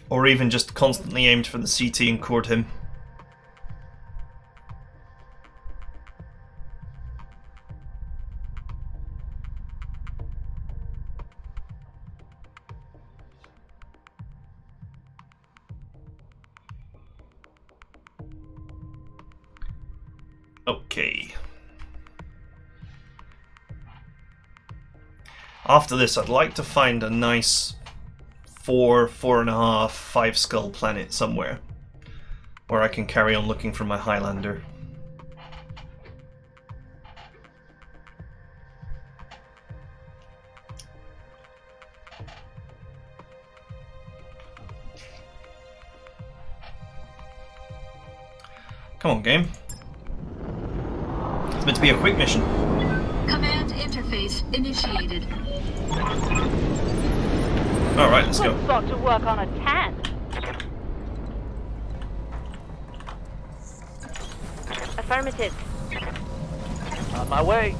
Or even just constantly aimed for the CT and cored him. Okay. After this, I'd like to find a nice 4, 4.5, 5 skull planet somewhere where I can carry on looking for my Highlander. Come on, game. It's meant to be a quick mission. Command interface initiated. Alright, let's go. Good spot to work on a 10. Affirmative. On my way.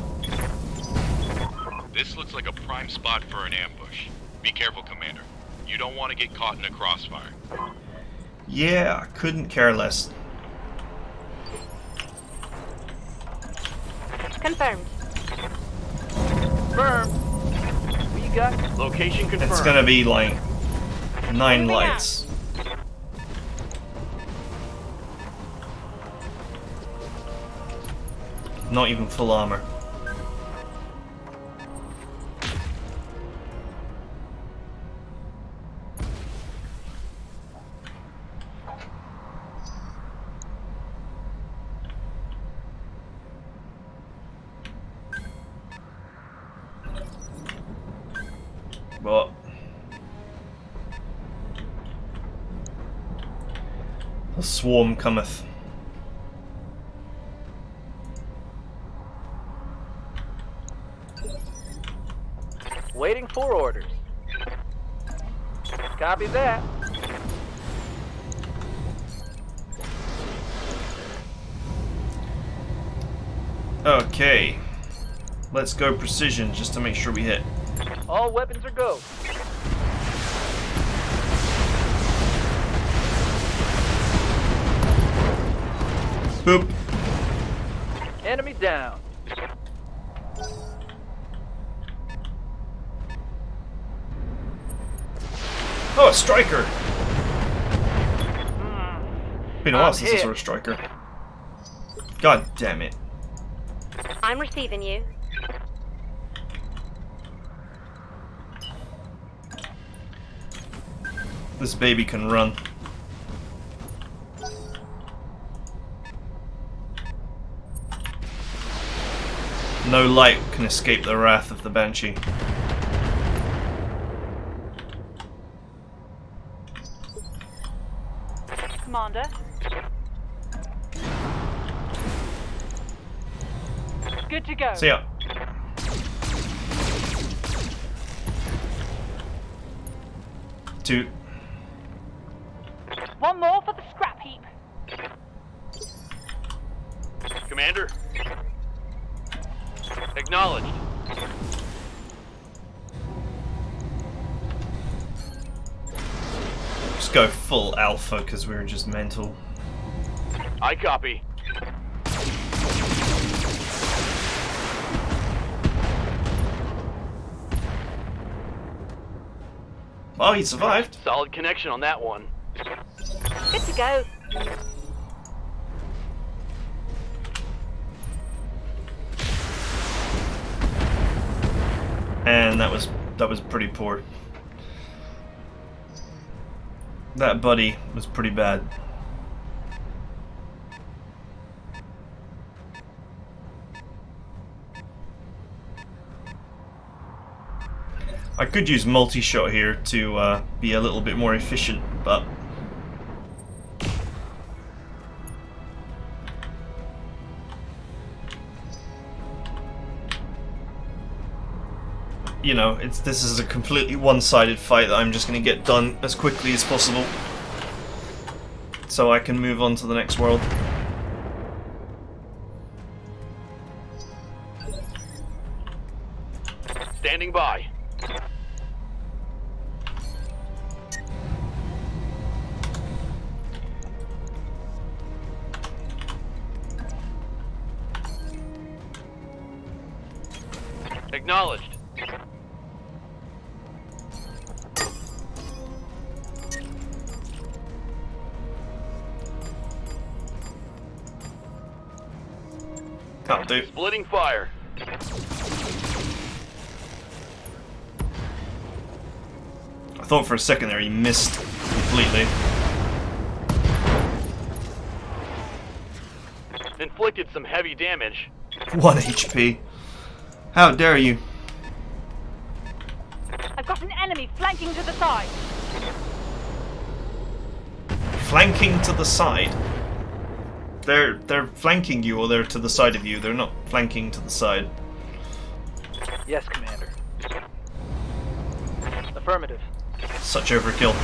This looks like a prime spot for an ambush. Be careful, Commander. You don't want to get caught in a crossfire. Yeah, I couldn't care less. Confirmed. Confirmed. What you got? Location confirmed. It's gonna be like 9 Moving lights. Not even full armor. But the swarm cometh. Waiting for orders. Copy that. Okay. Let's go precision just to make sure we hit. All weapons are go. Boop. Enemy down. Oh, a striker! Been a while I'm since I hit. saw a striker. God damn it. I'm receiving you. This baby can run. No light can escape the wrath of the Banshee. Commander. Good to go. See ya. Two. One more for the scrap heap. Commander. Acknowledged. Just go full alpha because we're just mental. I copy. Oh, he survived. Solid connection on that one. Good to go. And that was pretty poor. That buddy was pretty bad. I could use multi-shot here to be a little bit more efficient, but you know, this is a completely one-sided fight that I'm just going to get done as quickly as possible so I can move on to the next world. Standing by. Acknowledged. Can't do. Splitting fire. I thought for a second there he missed completely. Inflicted some heavy damage. 1 HP. How dare you? I've got an enemy flanking to the side. Flanking to the side. They're flanking you, or they're to the side of you. They're not flanking to the side. Yes, Commander. Affirmative. Such overkill.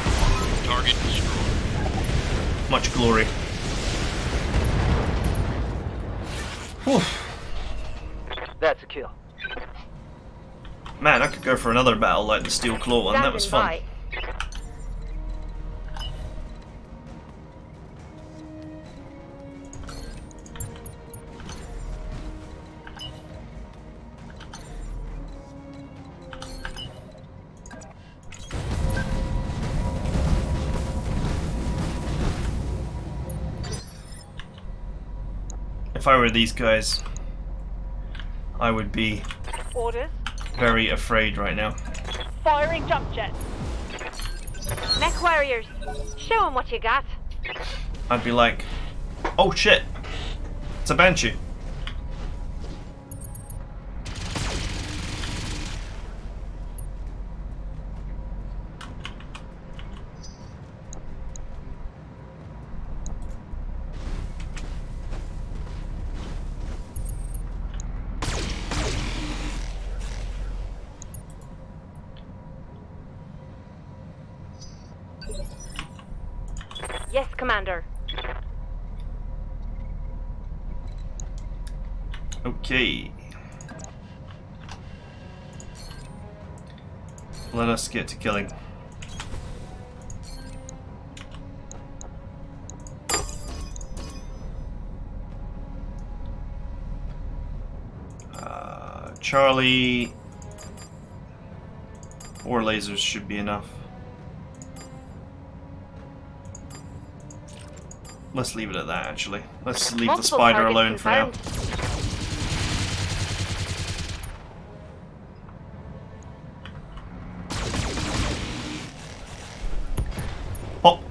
Target destroyed. Much glory. Whew. That's a kill. Man, I could go for another battle like the Steel Claw one. That was fun. By. If I were these guys, I would be Orders. very afraid right now. Firing jump jets. Mech warriors, show 'em what you got. I'd be like, oh shit, it's a Banshee. Yes, Commander. Okay. Let us get to killing. Charlie. 4 lasers should be enough. Let's leave it at that, actually. Let's leave the Multiple spider targets alone for now. confirmed. Pop!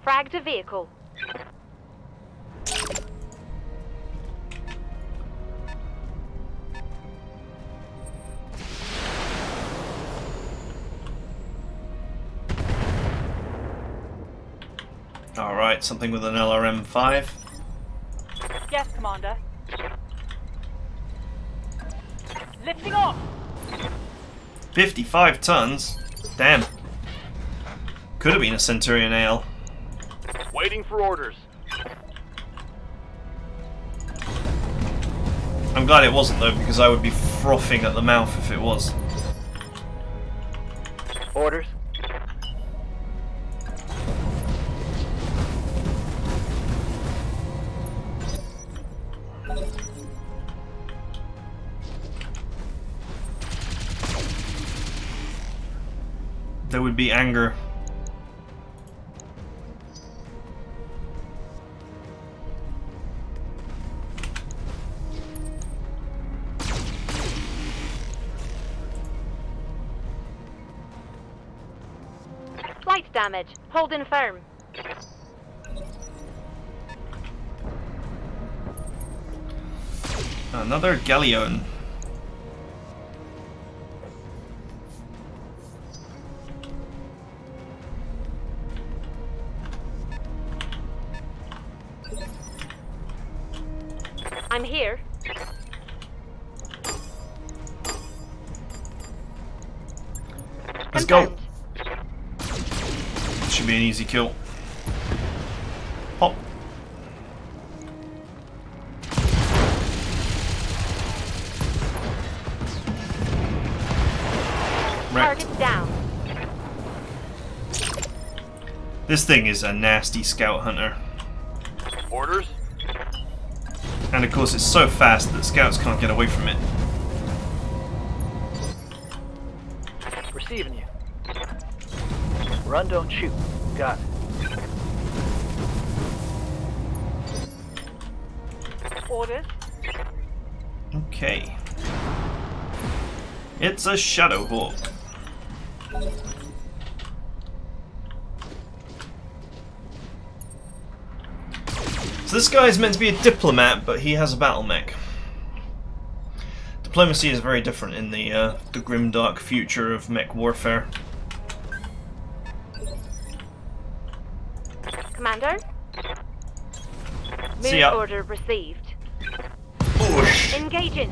Fragged a vehicle. Alright, something with an LRM-5. Yes, Commander. Lifting off. 55 tons? Damn. Could have been a Centurion AL. Waiting for orders. I'm glad it wasn't though, because I would be frothing at the mouth if it was. Orders. There would be anger. Light damage. Holding firm. Another galleon. I'm here. Let's go. Confirmed. Should be an easy kill. Pop. Wrecked. Target down. This thing is a nasty scout hunter. Orders. And of course it's so fast that scouts can't get away from it. Receiving you. Run, don't shoot. Got it. Orders. Okay. It's a Shadowhawk. So this guy is meant to be a diplomat, but he has a battle mech. Diplomacy is very different in the grimdark future of mech warfare. Commander, See Move ya. order received. Oosh. Engaging.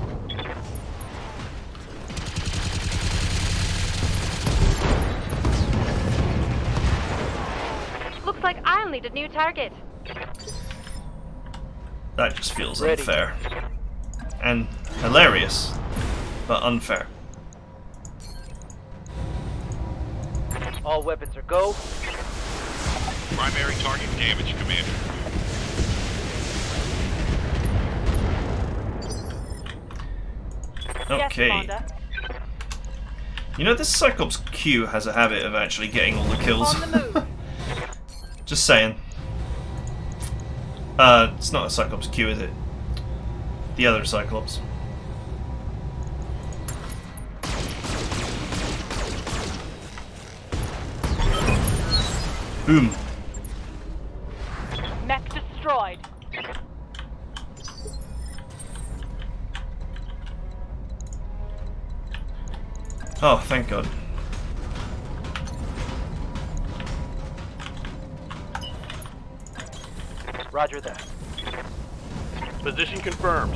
Looks like I'll need a new target. That just feels Ready. unfair. And hilarious, but unfair. All weapons are go. Primary target damage, Commander. Yes, Okay. Commander. You know, this Cyclops Q has a habit of actually getting all the kills. On the move. Just saying. It's not a Cyclops Q, is it? The other Cyclops. Boom. Mech destroyed. Oh, thank God. Roger that. Position confirmed.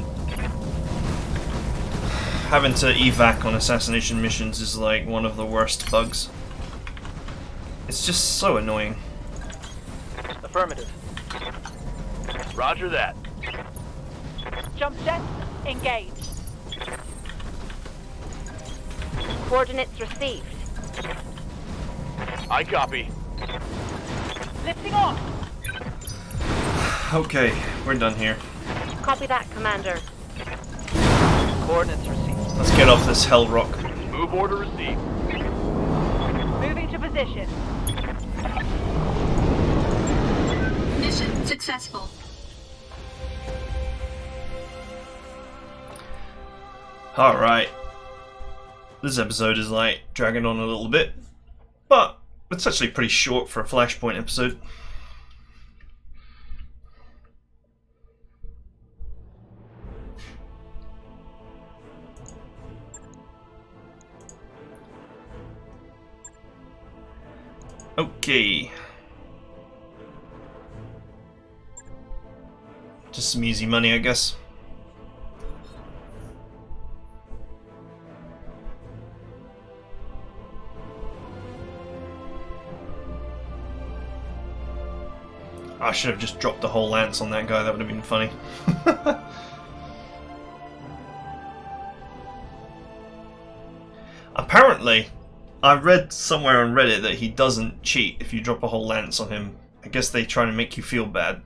Having to evac on assassination missions is like one of the worst bugs. It's just so annoying. Affirmative. Roger that. Jump jets engaged. Coordinates received. I copy. Lifting off. Okay, we're done here. Copy that, Commander. Coordinates received. Let's get off this hell rock. Move order received. Moving to position. Mission successful. Alright. This episode is like dragging on a little bit, but it's actually pretty short for a Flashpoint episode. Okay. Just some easy money, I guess. I should have just dropped the whole lance on that guy, that would have been funny. Apparently, I read somewhere on Reddit that he doesn't cheat if you drop a whole lance on him. I guess they try to make you feel bad.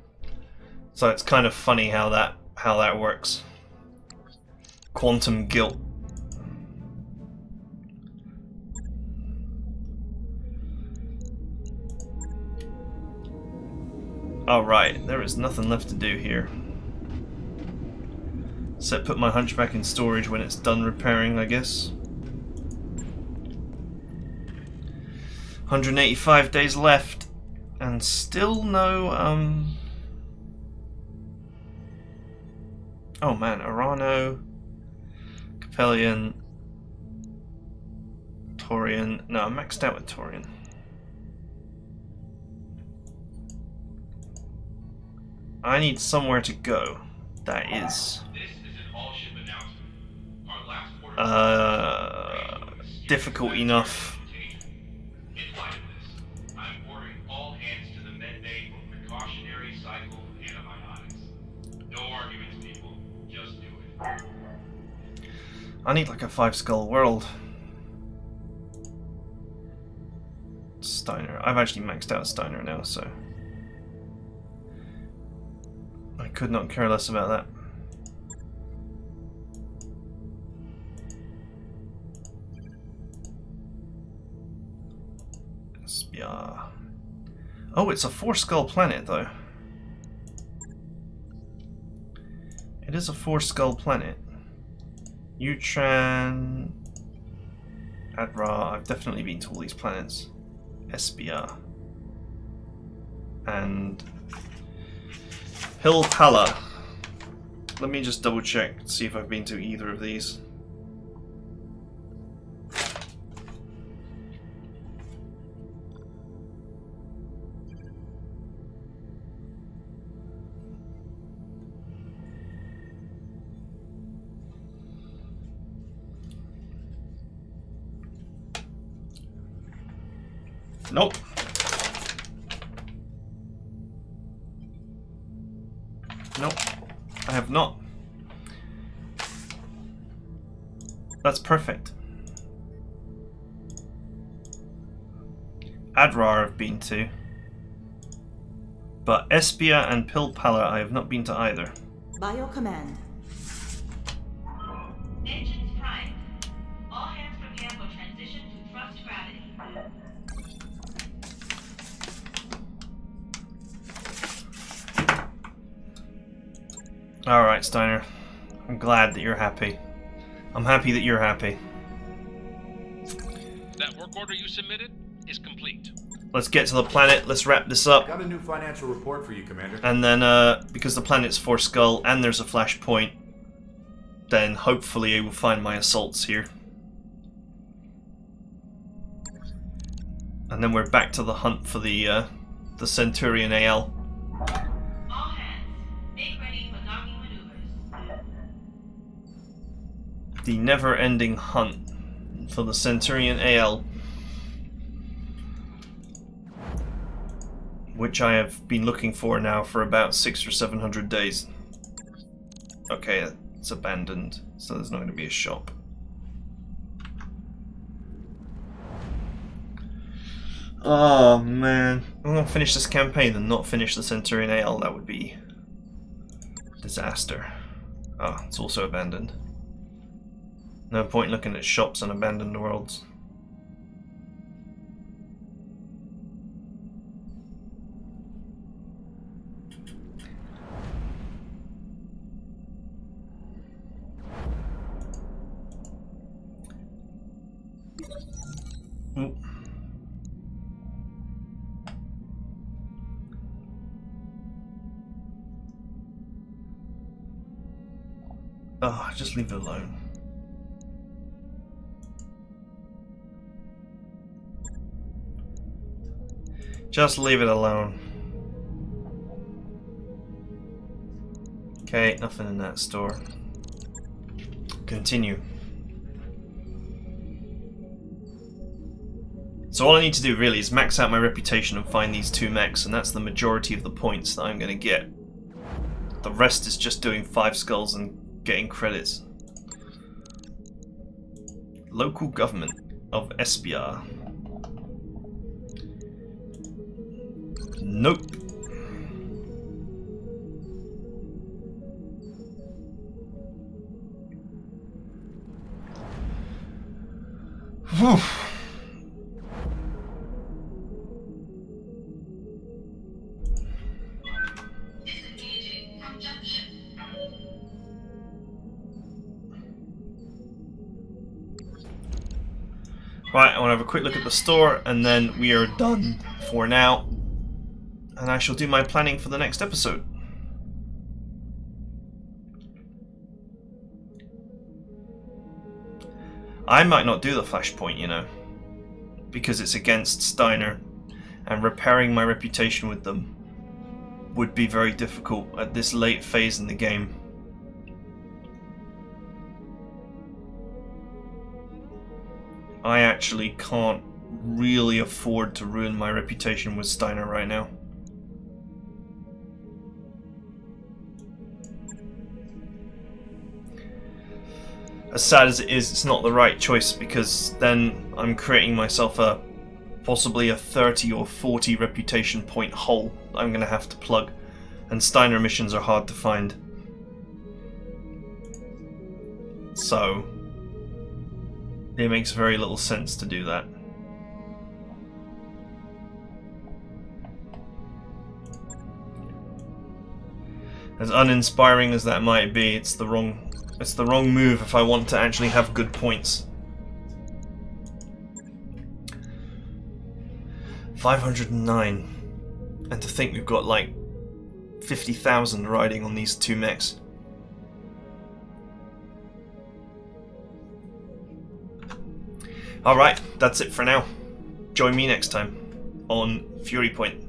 So it's kind of funny how that works. Quantum guilt. Alright, there is nothing left to do here. Except put my hunchback in storage when it's done repairing, I guess. 185 days left, and still no, oh man, Arano, Capellian, Torian. No, I'm maxed out with Torian. I need somewhere to go. That is. This is an all-ship announcement. Our last order difficult enough. In light of this, I'm ordering all hands to the med bay for precautionary cycle antibiotics. No arguments, people. Just do it. I need like a 5-skull world. Steiner. I've actually maxed out Steiner now, so I could not care less about that. Yeah. Oh, it's a 4-skull planet, though. It is a 4-skull planet. Utran, Adra. I've definitely been to all these planets. SBR. And Hilpala. Let me just double check, see if I've been to either of these. Nope. Nope. I have not. That's perfect. Adrar I've been to. But Espia and Pilpala I have not been to either. By your command. Engines primed. All hands prepare for transition to thrust gravity. Alright, Steiner. I'm glad that you're happy. I'm happy that you're happy. That work order you submitted is complete. Let's get to the planet, let's wrap this up. Got a new financial report for you, Commander. And then, because the planet's for Skull and there's a Flashpoint, then hopefully I will find my assaults here. And then we're back to the hunt for the Centurion AL. All hands, make ready for docking maneuvers. The never-ending hunt for the Centurion AL, which I have been looking for now for about 600 or 700 days. Okay, it's abandoned, so there's not going to be a shop. Oh man, I'm going to finish this campaign and not finish the Centurion AL. That would be disaster. Oh, it's also abandoned. No point looking at shops on abandoned worlds. Ooh. Oh, just leave it alone. Just leave it alone. Okay, nothing in that store. Continue. So all I need to do really is max out my reputation and find these 2 mechs, and that's the majority of the points that I'm going to get. The rest is just doing 5 skulls and getting credits. Local government of Espia. Nope. Whew. Disengaging from junction. Right, I want to have a quick look at the store and then we are done for now. And I shall do my planning for the next episode. I might not do the Flashpoint, you know, because it's against Steiner, and repairing my reputation with them would be very difficult at this late phase in the game. I actually can't really afford to ruin my reputation with Steiner right now. As sad as it is, it's not the right choice, because then I'm creating myself a possibly a 30 or 40 reputation point hole that I'm going to have to plug, and Steiner missions are hard to find. So it makes very little sense to do that. As uninspiring as that might be, it's the wrong move if I want to actually have good points. 509, and to think we've got like 50,000 riding on these 2 mechs. Alright, that's it for now. Join me next time on Furypoint.